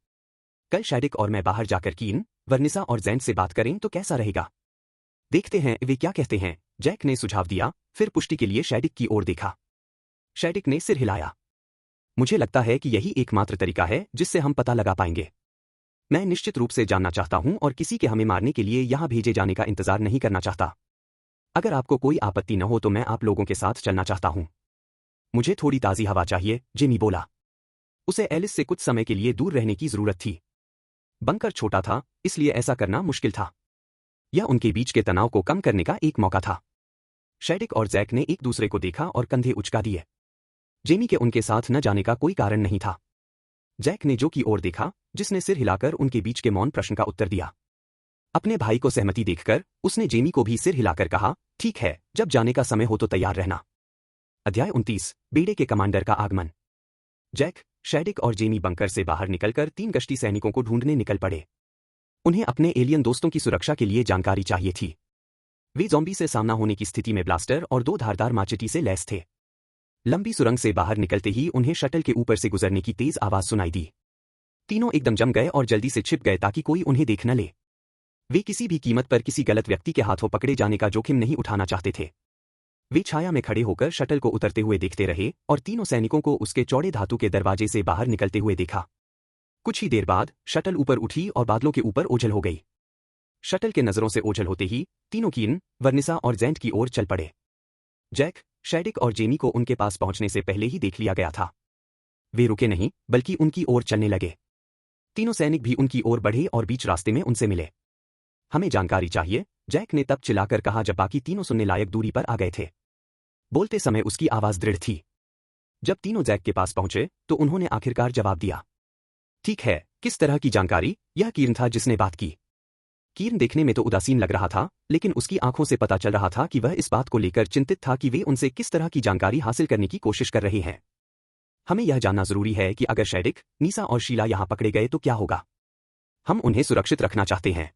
कल शैडिक और मैं बाहर जाकर कीन, वर्निसा और जैंट से बात करें तो कैसा रहेगा? देखते हैं वे क्या कहते हैं, जैक ने सुझाव दिया, फिर पुष्टि के लिए शैडिक की ओर देखा। शैडिक ने सिर हिलाया। मुझे लगता है कि यही एकमात्र तरीका है जिससे हम पता लगा पाएंगे। मैं निश्चित रूप से जानना चाहता हूं और किसी के हमें मारने के लिए यहां भेजे जाने का इंतजार नहीं करना चाहता। अगर आपको कोई आपत्ति न हो तो मैं आप लोगों के साथ चलना चाहता हूं। मुझे थोड़ी ताज़ी हवा चाहिए, जेमी बोला। उसे एलिस से कुछ समय के लिए दूर रहने की जरूरत थी। बंकर छोटा था, इसलिए ऐसा करना मुश्किल था। यह उनके बीच के तनाव को कम करने का एक मौका था। शैडिक और जैक ने एक दूसरे को देखा और कंधे उचका दिए। जेमी के उनके साथ न जाने का कोई कारण नहीं था। जैक ने जो की ओर देखा, जिसने सिर हिलाकर उनके बीच के मौन प्रश्न का उत्तर दिया। अपने भाई को सहमति देखकर उसने जेमी को भी सिर हिलाकर कहा, ठीक है, जब जाने का समय हो तो तैयार रहना। अध्याय 29, बेड़े के कमांडर का आगमन। जैक, शैडिक और जेमी बंकर से बाहर निकलकर 3 गश्ती सैनिकों को ढूंढने निकल पड़े। उन्हें अपने एलियन दोस्तों की सुरक्षा के लिए जानकारी चाहिए थी। वे ज़ॉम्बी से सामना होने की स्थिति में ब्लास्टर और 2 धारदार माचेटी से लैस थे। लंबी सुरंग से बाहर निकलते ही उन्हें शटल के ऊपर से गुजरने की तेज आवाज सुनाई दी। तीनों एकदम जम गए और जल्दी से छिप गए ताकि कोई उन्हें देख न ले। वे किसी भी कीमत पर किसी गलत व्यक्ति के हाथों पकड़े जाने का जोखिम नहीं उठाना चाहते थे। वे छाया में खड़े होकर शटल को उतरते हुए देखते रहे और तीनों सैनिकों को उसके चौड़े धातु के दरवाजे से बाहर निकलते हुए देखा। कुछ ही देर बाद शटल ऊपर उठी और बादलों के ऊपर ओझल हो गई। शटल के नजरों से ओझल होते ही तीनों कीन, वर्निसा और जैंट की ओर चल पड़े। जैक, शैडिक और जेमी को उनके पास पहुंचने से पहले ही देख लिया गया था। वे रुके नहीं, बल्कि उनकी ओर चलने लगे। तीनों सैनिक भी उनकी ओर बढ़े और बीच रास्ते में उनसे मिले। हमें जानकारी चाहिए, जैक ने तब चिल्लाकर कहा जब बाकी तीनों सुनने लायक दूरी पर आ गए थे। बोलते समय उसकी आवाज दृढ़ थी। जब तीनों जैक के पास पहुंचे तो उन्होंने आखिरकार जवाब दिया। ठीक है, किस तरह की जानकारी? यह कीर्न था जिसने बात की। कीर्न देखने में तो उदासीन लग रहा था, लेकिन उसकी आंखों से पता चल रहा था कि वह इस बात को लेकर चिंतित था कि वे उनसे किस तरह की जानकारी हासिल करने की कोशिश कर रहे हैं। हमें यह जानना जरूरी है कि अगर शैडिक, नीसा और शीला यहां पकड़े गए तो क्या होगा। हम उन्हें सुरक्षित रखना चाहते हैं।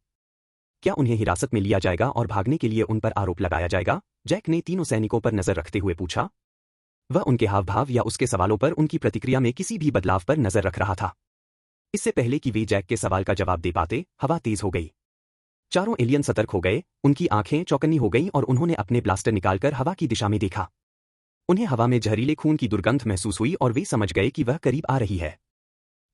क्या उन्हें हिरासत में लिया जाएगा और भागने के लिए उन पर आरोप लगाया जाएगा? जैक ने तीनों सैनिकों पर नजर रखते हुए पूछा। वह उनके हाव भाव या उसके सवालों पर उनकी प्रतिक्रिया में किसी भी बदलाव पर नजर रख रहा था। इससे पहले कि वे जैक के सवाल का जवाब दे पाते, हवा तेज हो गई। चारों एलियन सतर्क हो गए, उनकी आंखें चौकन्नी हो गईं और उन्होंने अपने ब्लास्टर निकालकर हवा की दिशा में देखा। उन्हें हवा में जहरीले खून की दुर्गंध महसूस हुई और वे समझ गए कि वह करीब आ रही है।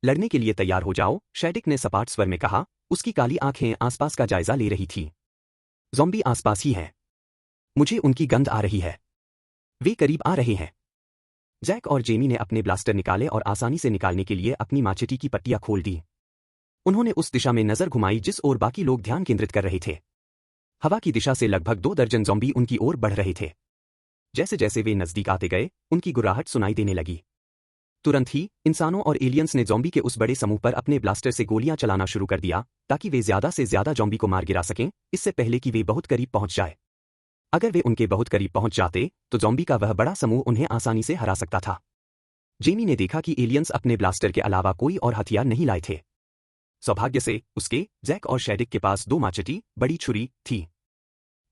लड़ने के लिए तैयार हो जाओ, शैडिक ने सपाट स्वर में कहा। उसकी काली आंखें आसपास का जायजा ले रही थीं। ज़ॉम्बी आसपास ही हैं। मुझे उनकी गंध आ रही है। वे करीब आ रहे हैं। जैक और जेमी ने अपने ब्लास्टर निकाले और आसानी से निकालने के लिए अपनी माचेटी की पट्टियां खोल दी। उन्होंने उस दिशा में नजर घुमाई जिस ओर बाकी लोग ध्यान केंद्रित कर रहे थे। हवा की दिशा से लगभग 2 दर्जन ज़ॉम्बी उनकी ओर बढ़ रहे थे। जैसे जैसे वे नजदीक आते गए, उनकी गुर्राहट सुनाई देने लगी। तुरंत ही इंसानों और एलियंस ने ज़ॉम्बी के उस बड़े समूह पर अपने ब्लास्टर से गोलियां चलाना शुरू कर दिया, ताकि वे ज्यादा से ज्यादा ज़ॉम्बी को मार गिरा सकें, इससे पहले कि वे बहुत करीब पहुंच जाए। अगर वे उनके बहुत करीब पहुंच जाते तो ज़ॉम्बी का वह बड़ा समूह उन्हें आसानी से हरा सकता था। जेमी ने देखा कि एलियंस अपने ब्लास्टर के अलावा कोई और हथियार नहीं लाए थे। सौभाग्य से उसके, जैक और शैडिक के पास 2 माचेटी, बड़ी छुरी थी।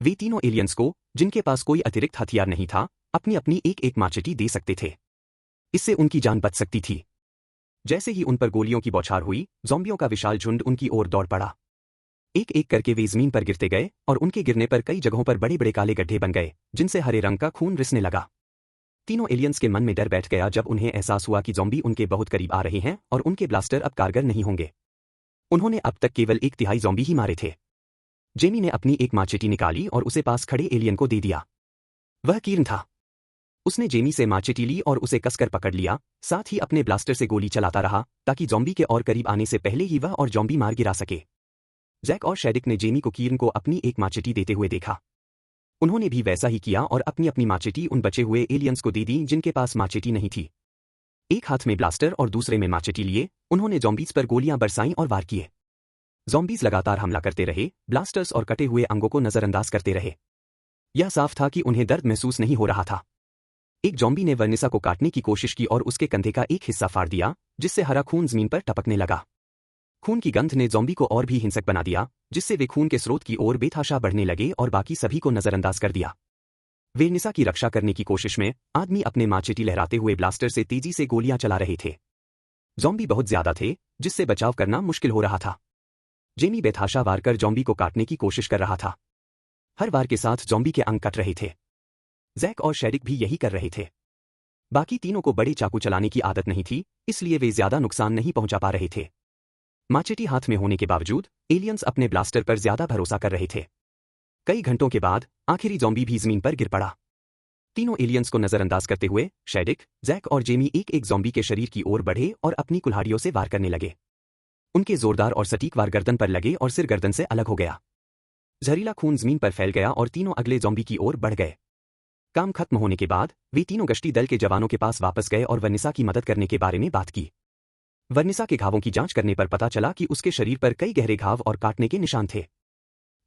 वे तीनों एलियंस को, जिनके पास कोई अतिरिक्त हथियार नहीं था, अपनी अपनी एक माचेटी दे सकते थे। इससे उनकी जान बच सकती थी। जैसे ही उन पर गोलियों की बौछार हुई, ज़ॉम्बियों का विशाल झुंड उनकी ओर दौड़ पड़ा। एक एक करके वे जमीन पर गिरते गए और उनके गिरने पर कई जगहों पर बड़े बड़े काले गड्ढे बन गए, जिनसे हरे रंग का खून रिसने लगा। तीनों एलियंस के मन में डर बैठ गया जब उन्हें एहसास हुआ कि ज़ॉम्बी उनके बहुत करीब आ रहे हैं और उनके ब्लास्टर अब कारगर नहीं होंगे। उन्होंने अब तक केवल 1/3 ज़ॉम्बी ही मारे थे। जेमी ने अपनी एक माचेटी निकाली और उसे पास खड़े एलियन को दे दिया। वह कीर्न था। उसने जेमी से माचेटी ली और उसे कसकर पकड़ लिया, साथ ही अपने ब्लास्टर से गोली चलाता रहा ताकि जॉम्बी के और करीब आने से पहले ही वह और जॉम्बी मार गिरा सके। जैक और शेडिक ने जेमी को कीर्न को अपनी एक माचेटी देते हुए देखा। उन्होंने भी वैसा ही किया और अपनी अपनी माचेटी उन बचे हुए एलियंस को दे दी जिनके पास माचेटी नहीं थी। एक हाथ में ब्लास्टर और दूसरे में माचेटी लिए उन्होंने जॉम्बीज पर गोलियां बरसाईं और वार किए। जॉम्बीज लगातार हमला करते रहे, ब्लास्टर्स और कटे हुए अंगों को नजरअंदाज करते रहे। यह साफ था कि उन्हें दर्द महसूस नहीं हो रहा था। एक जॉम्बी ने वर्निसा को काटने की कोशिश की और उसके कंधे का एक हिस्सा फाड़ दिया, जिससे हरा खून जमीन पर टपकने लगा। खून की गंध ने जॉम्बी को और भी हिंसक बना दिया, जिससे वे खून के स्रोत की ओर बेतहाशा बढ़ने लगे और बाकी सभी को नजरअंदाज कर दिया। वर्निसा की रक्षा करने की कोशिश में आदमी अपने माचेटी लहराते हुए ब्लास्टर से तेजी से गोलियां चला रहे थे। जॉम्बी बहुत ज्यादा थे, जिससे बचाव करना मुश्किल हो रहा था। जेमी बेतहाशा वार कर जॉम्बी को काटने की कोशिश कर रहा था। हर वार के साथ जॉम्बी के अंग कट रहे थे। जैक और शेडिक भी यही कर रहे थे। बाकी तीनों को बड़े चाकू चलाने की आदत नहीं थी, इसलिए वे ज्यादा नुकसान नहीं पहुंचा पा रहे थे। माचेटी हाथ में होने के बावजूद एलियंस अपने ब्लास्टर पर ज्यादा भरोसा कर रहे थे। कई घंटों के बाद आखिरी जॉम्बी भी जमीन पर गिर पड़ा। तीनों एलियंस को नजरअंदाज करते हुए शेडिक, जैक और जेमी एक एक जॉम्बी के शरीर की ओर बढ़े और अपनी कुल्हाड़ियों से वार करने लगे। उनके जोरदार और सटीक वार गर्दन पर लगे और सिर गर्दन से अलग हो गया। जहरीला खून जमीन पर फैल गया और तीनों अगले जॉम्बी की ओर बढ़ गए। काम खत्म होने के बाद वे तीनों गश्ती दल के जवानों के पास वापस गए और वर्निसा की मदद करने के बारे में बात की। वर्निसा के घावों की जांच करने पर पता चला कि उसके शरीर पर कई गहरे घाव और काटने के निशान थे।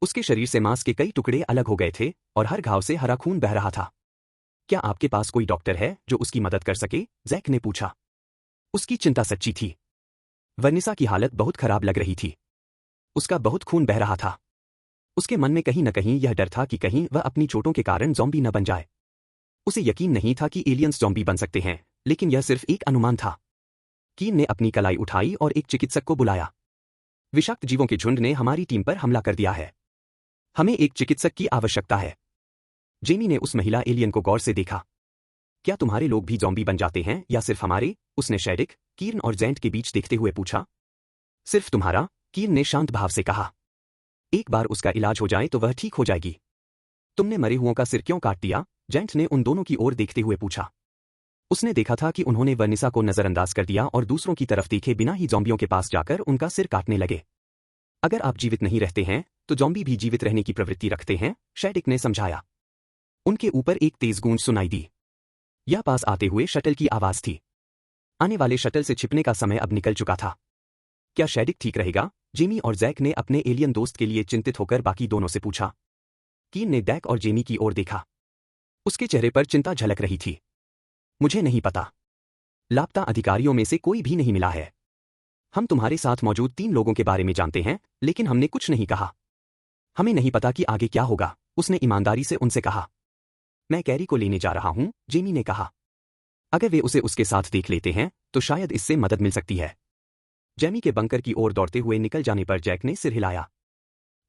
उसके शरीर से मांस के कई टुकड़े अलग हो गए थे और हर घाव से हरा खून बह रहा था। क्या आपके पास कोई डॉक्टर है जो उसकी मदद कर सके? जैक ने पूछा। उसकी चिंता सच्ची थी। वर्निसा की हालत बहुत खराब लग रही थी। उसका बहुत खून बह रहा था। उसके मन में कहीं न कहीं यह डर था कि कहीं वह अपनी चोटों के कारण जॉम्बी न बन जाए। उसे यकीन नहीं था कि एलियंस जॉम्बी बन सकते हैं, लेकिन यह सिर्फ एक अनुमान था। कीन ने अपनी कलाई उठाई और एक चिकित्सक को बुलाया। विषाक्त जीवों के झुंड ने हमारी टीम पर हमला कर दिया है। हमें एक चिकित्सक की आवश्यकता है। जेमी ने उस महिला एलियन को गौर से देखा। क्या तुम्हारे लोग भी जॉम्बी बन जाते हैं या सिर्फ हमारे? उसने शेडिक, कीर्न और जेंट के बीच देखते हुए पूछा। सिर्फ तुम्हारा, कीर्न ने शांत भाव से कहा। एक बार उसका इलाज हो जाए तो वह ठीक हो जाएगी। तुमने मरे हुओं का सिर क्यों काट दिया? जेंट ने उन दोनों की ओर देखते हुए पूछा। उसने देखा था कि उन्होंने वर्निसा को नजरअंदाज कर दिया और दूसरों की तरफ देखे बिना ही जॉम्बियों के पास जाकर उनका सिर काटने लगे। अगर आप जीवित नहीं रहते हैं तो जॉम्बी भी जीवित रहने की प्रवृत्ति रखते हैं, शेडिक ने समझाया। उनके ऊपर एक तेज गूंज सुनाई दी। यह पास आते हुए शटल की आवाज थी। आने वाले शटल से छिपने का समय अब निकल चुका था। क्या शेडिक ठीक रहेगा? जेमी और जैक ने अपने एलियन दोस्त के लिए चिंतित होकर बाकी दोनों से पूछा। कीन ने जैक और जेमी की ओर देखा। उसके चेहरे पर चिंता झलक रही थी। मुझे नहीं पता। लापता अधिकारियों में से कोई भी नहीं मिला है। हम तुम्हारे साथ मौजूद 3 लोगों के बारे में जानते हैं, लेकिन हमने कुछ नहीं कहा। हमें नहीं पता कि आगे क्या होगा, उसने ईमानदारी से उनसे कहा। मैं कैरी को लेने जा रहा हूं, जेमी ने कहा। अगर वे उसे उसके साथ देख लेते हैं तो शायद इससे मदद मिल सकती है। जेमी के बंकर की ओर दौड़ते हुए निकल जाने पर जैक ने सिर हिलाया।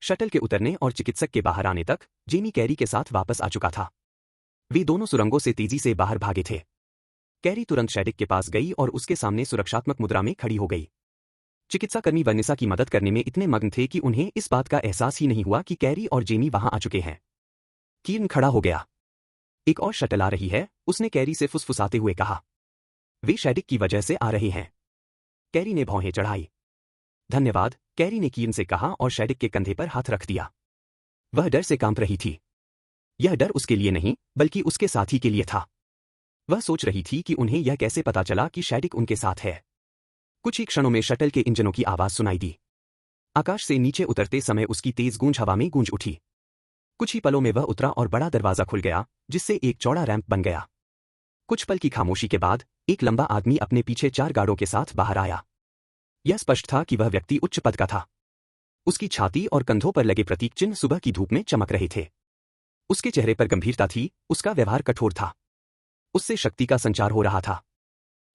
शटल के उतरने और चिकित्सक के बाहर आने तक जेमी कैरी के साथ वापस आ चुका था। वे दोनों सुरंगों से तेजी से बाहर भागे थे। कैरी तुरंत शेडिक के पास गई और उसके सामने सुरक्षात्मक मुद्रा में खड़ी हो गई। चिकित्साकर्मी वर्निसा की मदद करने में इतने मग्न थे कि उन्हें इस बात का एहसास ही नहीं हुआ कि कैरी और जेमी वहां आ चुके हैं। कीर्न खड़ा हो गया। एक और शटल आ रही है, उसने कैरी से फुसफुसाते हुए कहा। वे शेडिक की वजह से आ रहे हैं। कैरी ने भौहें चढ़ाई। धन्यवाद, कैरी ने कीर्न से कहा और शेडिक के कंधे पर हाथ रख दिया। वह डर से कांप रही थी। यह डर उसके लिए नहीं, बल्कि उसके साथी के लिए था। वह सोच रही थी कि उन्हें यह कैसे पता चला कि शेडिक उनके साथ है। कुछ ही क्षणों में शटल के इंजनों की आवाज सुनाई दी। आकाश से नीचे उतरते समय उसकी तेज गूंज हवा में गूंज उठी। कुछ ही पलों में वह उतरा और बड़ा दरवाजा खुल गया, जिससे एक चौड़ा रैंप बन गया। कुछ पल की खामोशी के बाद एक लंबा आदमी अपने पीछे 4 गार्डों के साथ बाहर आया। यह स्पष्ट था कि वह व्यक्ति उच्च पद का था। उसकी छाती और कंधों पर लगे प्रतीक चिन्ह सुबह की धूप में चमक रहे थे। उसके चेहरे पर गंभीरता थी, उसका व्यवहार कठोर था। उससे शक्ति का संचार हो रहा था।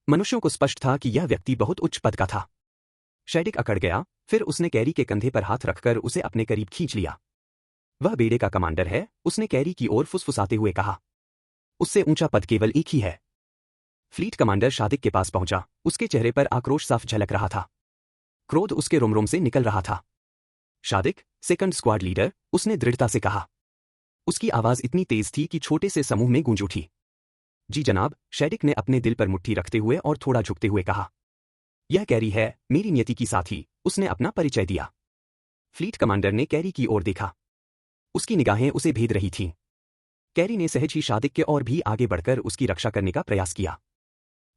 मनुष्यों को स्पष्ट था कि यह व्यक्ति बहुत उच्च पद का था। शेडिक अकड़ गया, फिर उसने कैरी के कंधे पर हाथ रखकर उसे अपने करीब खींच लिया। वह बेड़े का कमांडर है, उसने कैरी की ओर फुसफुसाते हुए कहा। उससे ऊंचा पद केवल एक ही है। फ्लीट कमांडर शादिक के पास पहुंचा, उसके चेहरे पर आक्रोश साफ झलक रहा था। क्रोध उसके रोम रोम से निकल रहा था। शादिक, सेकंड स्क्वाड लीडर, उसने दृढ़ता से कहा। उसकी आवाज इतनी तेज थी कि छोटे से समूह में गूंज उठी। जी जनाब, शैडिक ने अपने दिल पर मुट्ठी रखते हुए और थोड़ा झुकते हुए कहा। यह कैरी है, मेरी नियति की साथी, उसने अपना परिचय दिया। फ्लीट कमांडर ने कैरी की ओर देखा। उसकी निगाहें उसे भेद रही थीं। कैरी ने सहज ही शादिक के और भी आगे बढ़कर उसकी रक्षा करने का प्रयास किया।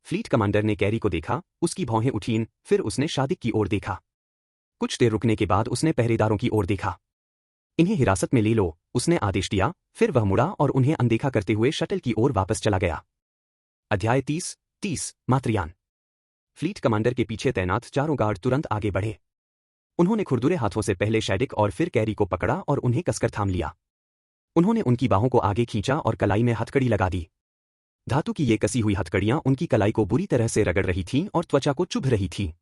फ्लीट कमांडर ने कैरी को देखा, उसकी भौहें उठीं, फिर उसने शादिक की ओर देखा। कुछ देर रुकने के बाद उसने पहरेदारों की ओर देखा। इन्हें हिरासत में ले लो, उसने आदेश दिया, फिर वह मुड़ा और उन्हें अनदेखा करते हुए शटल की ओर वापस चला गया। अध्याय 30 मातृयान। फ्लीट कमांडर के पीछे तैनात चारों गार्ड तुरंत आगे बढ़े। उन्होंने खुरदुरे हाथों से पहले शैडिक और फिर कैरी को पकड़ा और उन्हें कसकर थाम लिया। उन्होंने उनकी बाहों को आगे खींचा और कलाई में हथकड़ी लगा दी। धातु की ये कसी हुई हथकड़ियां उनकी कलाई को बुरी तरह से रगड़ रही थीं और त्वचा को चुभ रही थीं।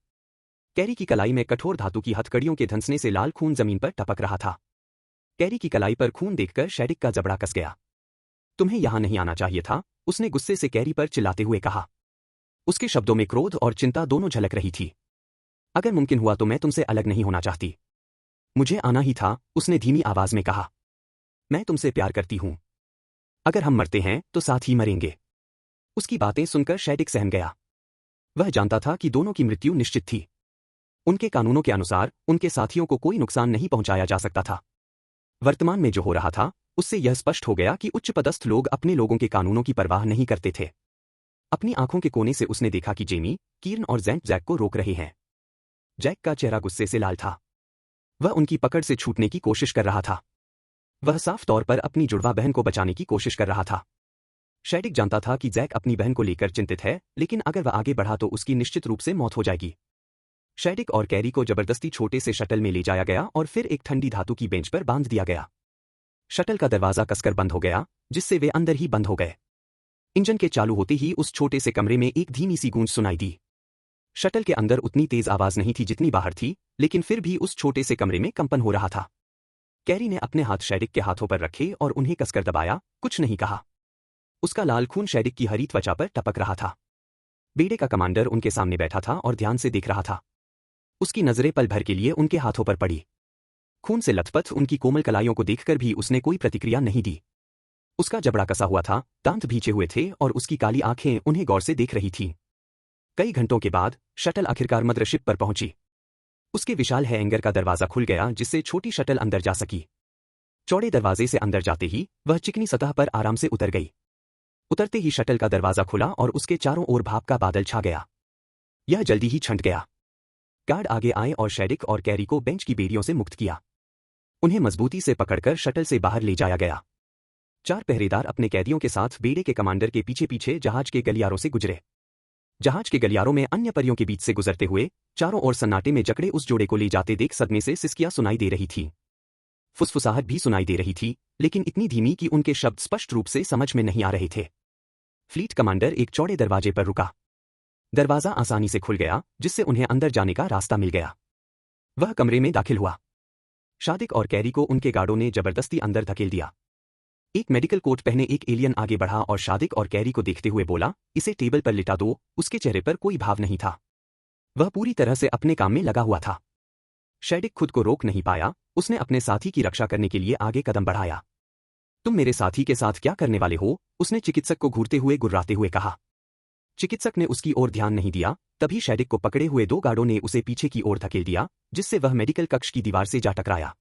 कैरी की कलाई में कठोर धातु की हथकड़ियों के धंसने से लाल खून जमीन पर टपक रहा था। कैरी की कलाई पर खून देखकर शैडिक का जबड़ा कस गया। तुम्हें यहां नहीं आना चाहिए था, उसने गुस्से से कैरी पर चिल्लाते हुए कहा। उसके शब्दों में क्रोध और चिंता दोनों झलक रही थी। अगर मुमकिन हुआ तो मैं तुमसे अलग नहीं होना चाहती। मुझे आना ही था, उसने धीमी आवाज में कहा। मैं तुमसे प्यार करती हूं। अगर हम मरते हैं तो साथ ही मरेंगे। उसकी बातें सुनकर शैडिक सहम गया। वह जानता था कि दोनों की मृत्यु निश्चित थी। उनके कानूनों के अनुसार उनके साथियों को कोई नुकसान नहीं पहुंचाया जा सकता था। वर्तमान में जो हो रहा था, उससे यह स्पष्ट हो गया कि उच्च पदस्थ लोग अपने लोगों के कानूनों की परवाह नहीं करते थे। अपनी आंखों के कोने से उसने देखा कि जेमी, कीर्न और ज़ेंट जैक को रोक रहे हैं। जैक का चेहरा गुस्से से लाल था। वह उनकी पकड़ से छूटने की कोशिश कर रहा था। वह साफ तौर पर अपनी जुड़वा बहन को बचाने की कोशिश कर रहा था। शैडिक जानता था कि जैक अपनी बहन को लेकर चिंतित है, लेकिन अगर वह आगे बढ़ा तो उसकी निश्चित रूप से मौत हो जाएगी। शैडिक और कैरी को जबरदस्ती छोटे से शटल में ले जाया गया और फिर एक ठंडी धातु की बेंच पर बांध दिया गया। शटल का दरवाजा कसकर बंद हो गया, जिससे वे अंदर ही बंद हो गए। इंजन के चालू होते ही उस छोटे से कमरे में एक धीमी सी गूंज सुनाई दी। शटल के अंदर उतनी तेज आवाज नहीं थी जितनी बाहर थी, लेकिन फिर भी उस छोटे से कमरे में कंपन हो रहा था। कैरी ने अपने हाथ शैडिक के हाथों पर रखे और उन्हें कसकर दबाया, कुछ नहीं कहा। उसका लाल खून शैडिक की हरी त्वचा पर टपक रहा था। बेड़े का कमांडर उनके सामने बैठा था और ध्यान से देख रहा था। उसकी नजरें पल भर के लिए उनके हाथों पर पड़ी। खून से लथपथ उनकी कोमल कलाइयों को देखकर भी उसने कोई प्रतिक्रिया नहीं दी। उसका जबड़ा कसा हुआ था, दांत भींचे हुए थे और उसकी काली आंखें उन्हें गौर से देख रही थीं। कई घंटों के बाद शटल आखिरकार मदरशिप पर पहुंची। उसके विशाल हैंगर का दरवाजा खुल गया, जिससे छोटी शटल अंदर जा सकी। चौड़े दरवाजे से अंदर जाते ही वह चिकनी सतह पर आराम से उतर गई। उतरते ही शटल का दरवाजा खुला और उसके चारों ओर भाप का बादल छा गया। यह जल्दी ही छंट गया। गार्ड आगे आए और शैडिक और कैरी को बेंच की बेड़ियों से मुक्त किया। उन्हें मजबूती से पकड़कर शटल से बाहर ले जाया गया। 4 पहरेदार अपने कैदियों के साथ बेड़े के कमांडर के पीछे पीछे जहाज के गलियारों से गुजरे। जहाज के गलियारों में अन्य परियों के बीच से गुजरते हुए चारों ओर सन्नाटे में जकड़े उस जोड़े को ले जाते देख सदमे से सिसकियां सुनाई दे रही थी। फुसफुसाहट भी सुनाई दे रही थी, लेकिन इतनी धीमी कि उनके शब्द स्पष्ट रूप से समझ में नहीं आ रहे थे। फ्लीट कमांडर एक चौड़े दरवाजे पर रुका। दरवाजा आसानी से खुल गया, जिससे उन्हें अंदर जाने का रास्ता मिल गया। वह कमरे में दाखिल हुआ। शादिक और कैरी को उनके गार्डों ने जबरदस्ती अंदर धकेल दिया। एक मेडिकल कोट पहने एक एलियन आगे बढ़ा और शादिक और कैरी को देखते हुए बोला, इसे टेबल पर लिटा दो। उसके चेहरे पर कोई भाव नहीं था। वह पूरी तरह से अपने काम में लगा हुआ था। शैडिक खुद को रोक नहीं पाया, उसने अपने साथी की रक्षा करने के लिए आगे कदम बढ़ाया। तुम मेरे साथी के साथ क्या करने वाले हो? उसने चिकित्सक को घूरते हुए गुर्राते हुए कहा। चिकित्सक ने उसकी ओर ध्यान नहीं दिया। तभी शैडिक को पकड़े हुए 2 गार्डों ने उसे पीछे की ओर धकेल दिया, जिससे वह मेडिकल कक्ष की दीवार से जा टकराया।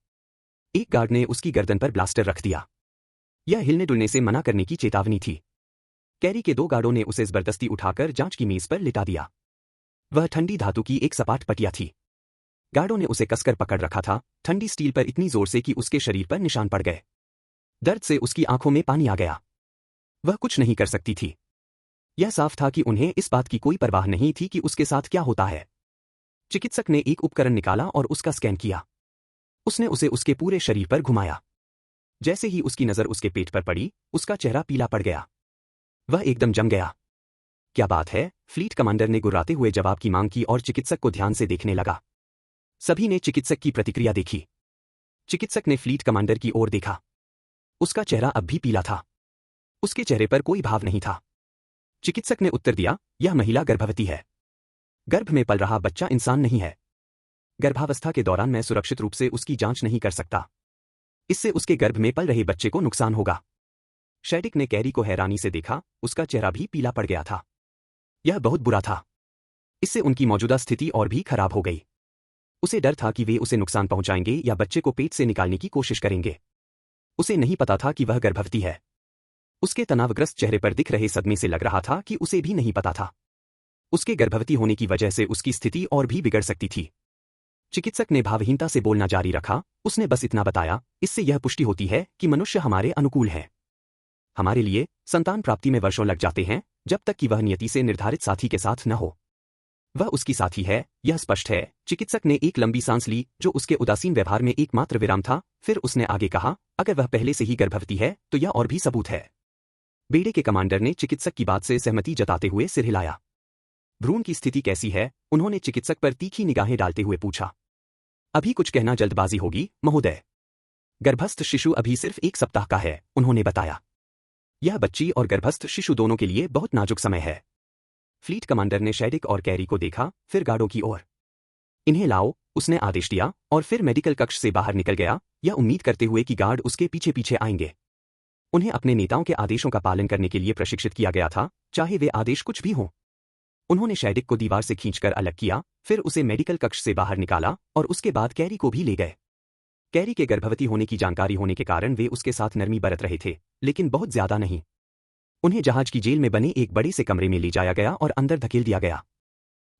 एक गार्ड ने उसकी गर्दन पर ब्लास्टर रख दिया। यह हिलने डुलने से मना करने की चेतावनी थी। कैरी के 2 गार्डों ने उसे जबरदस्ती उठाकर जांच की मेज पर लिटा दिया। वह ठंडी धातु की एक सपाट पटिया थी। गार्डों ने उसे कसकर पकड़ रखा था, ठंडी स्टील पर इतनी जोर से कि उसके शरीर पर निशान पड़ गए। दर्द से उसकी आंखों में पानी आ गया। वह कुछ नहीं कर सकती थी। यह साफ था कि उन्हें इस बात की कोई परवाह नहीं थी कि उसके साथ क्या होता है। चिकित्सक ने एक उपकरण निकाला और उसका स्कैन किया। उसने उसे उसके पूरे शरीर पर घुमाया। जैसे ही उसकी नजर उसके पेट पर पड़ी, उसका चेहरा पीला पड़ गया। वह एकदम जम गया। क्या बात है? फ्लीट कमांडर ने गुर्राते हुए जवाब की मांग की और चिकित्सक को ध्यान से देखने लगा। सभी ने चिकित्सक की प्रतिक्रिया देखी। चिकित्सक ने फ्लीट कमांडर की ओर देखा। उसका चेहरा अब भी पीला था। उसके चेहरे पर कोई भाव नहीं था। चिकित्सक ने उत्तर दिया, यह महिला गर्भवती है। गर्भ में पल रहा बच्चा इंसान नहीं है। गर्भावस्था के दौरान मैं सुरक्षित रूप से उसकी जांच नहीं कर सकता। इससे उसके गर्भ में पल रहे बच्चे को नुकसान होगा। शैडिक ने कैरी को हैरानी से देखा, उसका चेहरा भी पीला पड़ गया था। यह बहुत बुरा था। इससे उनकी मौजूदा स्थिति और भी खराब हो गई। उसे डर था कि वे उसे नुकसान पहुंचाएंगे या बच्चे को पेट से निकालने की कोशिश करेंगे। उसे नहीं पता था कि वह गर्भवती है। उसके तनावग्रस्त चेहरे पर दिख रहे सदमे से लग रहा था कि उसे भी नहीं पता था। उसके गर्भवती होने की वजह से उसकी स्थिति और भी बिगड़ सकती थी। चिकित्सक ने भावहीनता से बोलना जारी रखा, उसने बस इतना बताया, इससे यह पुष्टि होती है कि मनुष्य हमारे अनुकूल है। हमारे लिए संतान प्राप्ति में वर्षों लग जाते हैं, जब तक कि वह नियति से निर्धारित साथी के साथ न हो। वह उसकी साथी है, यह स्पष्ट है। चिकित्सक ने एक लंबी सांस ली, जो उसके उदासीन व्यवहार में एकमात्र विराम था। फिर उसने आगे कहा, अगर वह पहले से ही गर्भवती है तो यह और भी सबूत है। बेड़े के कमांडर ने चिकित्सक की बात से सहमति जताते हुए सिर हिलाया। भ्रूण की स्थिति कैसी है? उन्होंने चिकित्सक पर तीखी निगाहें डालते हुए पूछा। अभी कुछ कहना जल्दबाजी होगी, महोदय। गर्भस्थ शिशु अभी सिर्फ 1 सप्ताह का है, उन्होंने बताया। यह बच्ची और गर्भस्थ शिशु दोनों के लिए बहुत नाजुक समय है। फ्लीट कमांडर ने शैडिक और कैरी को देखा, फिर गार्डों की ओर। इन्हें लाओ, उसने आदेश दिया और फिर मेडिकल कक्ष से बाहर निकल गया, यह उम्मीद करते हुए कि गार्ड उसके पीछे पीछे आएंगे। उन्हें अपने नेताओं के आदेशों का पालन करने के लिए प्रशिक्षित किया गया था, चाहे वे आदेश कुछ भी हों। उन्होंने शैडिक को दीवार से खींचकर अलग किया, फिर उसे मेडिकल कक्ष से बाहर निकाला और उसके बाद कैरी को भी ले गए। कैरी के गर्भवती होने की जानकारी होने के कारण वे उसके साथ नरमी बरत रहे थे, लेकिन बहुत ज्यादा नहीं। उन्हें जहाज की जेल में बने एक बड़े से कमरे में ले जाया गया और अंदर धकेल दिया गया।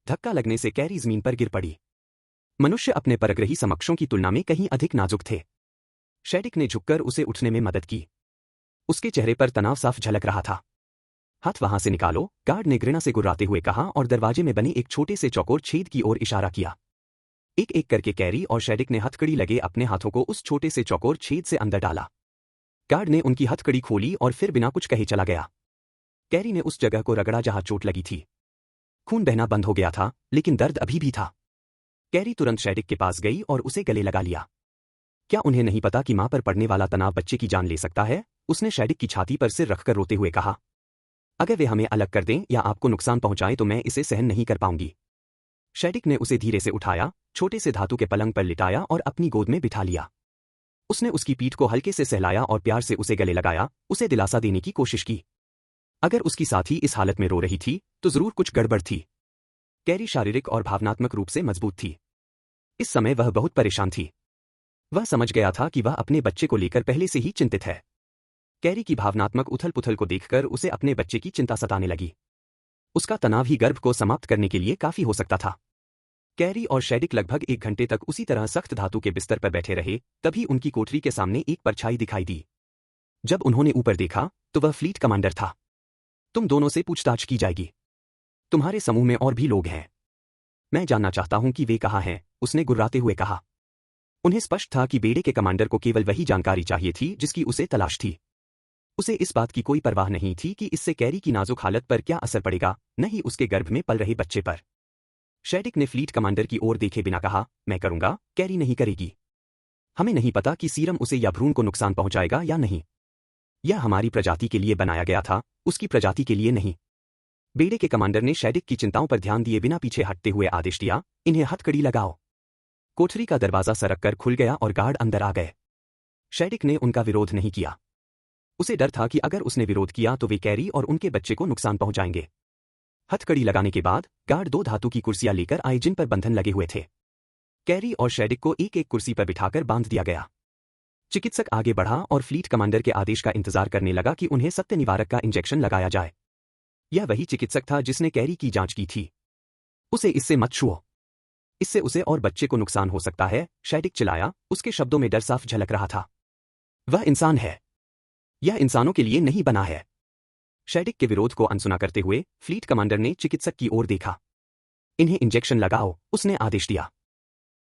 धक्का लगने से कैरी जमीन पर गिर पड़ी। मनुष्य अपने परग्रही समकक्षों की तुलना में कहीं अधिक नाजुक थे। शैडिक ने झुककर उसे उठने में मदद की। उसके चेहरे पर तनाव साफ झलक रहा था। हाथ वहां से निकालो, गार्ड ने घृणा से गुर्राते हुए कहा और दरवाजे में बने एक छोटे से चौकोर छेद की ओर इशारा किया। एक एक करके कैरी और शैडिक ने हथकड़ी लगे अपने हाथों को उस छोटे से चौकोर छेद से अंदर डाला। गार्ड ने उनकी हथकड़ी खोली और फिर बिना कुछ कहे चला गया। कैरी ने उस जगह को रगड़ा जहां चोट लगी थी। खून बहना बंद हो गया था, लेकिन दर्द अभी भी था। कैरी तुरंत शैडिक के पास गई और उसे गले लगा लिया। क्या उन्हें नहीं पता कि मां पर पड़ने वाला तनाव बच्चे की जान ले सकता है? उसने शैडिक की छाती पर सिर रखकर रोते हुए कहा। अगर वे हमें अलग कर दें या आपको नुकसान पहुंचाएं तो मैं इसे सहन नहीं कर पाऊंगी। शैडिक ने उसे धीरे से उठाया, छोटे से धातु के पलंग पर लिटाया और अपनी गोद में बिठा लिया। उसने उसकी पीठ को हल्के से सहलाया और प्यार से उसे गले लगाया, उसे दिलासा देने की कोशिश की। अगर उसकी साथी इस हालत में रो रही थी तो जरूर कुछ गड़बड़ थी। कैरी शारीरिक और भावनात्मक रूप से मजबूत थी। इस समय वह बहुत परेशान थी। वह समझ गया था कि वह अपने बच्चे को लेकर पहले से ही चिंतित है। कैरी की भावनात्मक उथल-पुथल को देखकर उसे अपने बच्चे की चिंता सताने लगी। उसका तनाव ही गर्भ को समाप्त करने के लिए काफी हो सकता था। कैरी और शैडिक लगभग 1 घंटे तक उसी तरह सख्त धातु के बिस्तर पर बैठे रहे, तभी उनकी कोठरी के सामने एक परछाई दिखाई दी। जब उन्होंने ऊपर देखा तो वह फ्लीट कमांडर था। तुम दोनों से पूछताछ की जाएगी। तुम्हारे समूह में और भी लोग हैं। मैं जानना चाहता हूं कि वे कहाँ हैं, उसने गुर्राते हुए कहा। उन्हें स्पष्ट था कि बेड़े के कमांडर को केवल वही जानकारी चाहिए थी जिसकी उसे तलाश थी। उसे इस बात की कोई परवाह नहीं थी कि इससे कैरी की नाजुक हालत पर क्या असर पड़ेगा, न ही उसके गर्भ में पल रहे बच्चे पर। शैडिक ने फ्लीट कमांडर की ओर देखे बिना कहा, मैं करूंगा, कैरी नहीं करेगी। हमें नहीं पता कि सीरम उसे या भ्रूण को नुकसान पहुंचाएगा या नहीं। यह हमारी प्रजाति के लिए बनाया गया था, उसकी प्रजाति के लिए नहीं। बेड़े के कमांडर ने शैडिक की चिंताओं पर ध्यान दिए बिना पीछे हटते हुए आदेश दिया, इन्हें हथकड़ी लगाओ। कोठरी का दरवाजा सरक कर खुल गया और गार्ड अंदर आ गए। शैडिक ने उनका विरोध नहीं किया। उसे डर था कि अगर उसने विरोध किया तो वे कैरी और उनके बच्चे को नुकसान पहुंचाएंगे। हथकड़ी लगाने के बाद गार्ड 2 धातु की कुर्सियां लेकर आए जिन पर बंधन लगे हुए थे। कैरी और शैडिक को एक एक कुर्सी पर बिठाकर बांध दिया गया। चिकित्सक आगे बढ़ा और फ्लीट कमांडर के आदेश का इंतजार करने लगा कि उन्हें सत्य निवारक का इंजेक्शन लगाया जाए। यह वही चिकित्सक था जिसने कैरी की जांच की थी। उसे इससे मत छुओ, इससे उसे और बच्चे को नुकसान हो सकता है, शैडिक चिल्लाया, उसके शब्दों में डर साफ झलक रहा था। वह इंसान है, यह इंसानों के लिए नहीं बना है। शैडिक के विरोध को अनसुना करते हुए फ्लीट कमांडर ने चिकित्सक की ओर देखा। इन्हें इंजेक्शन लगाओ, उसने आदेश दिया।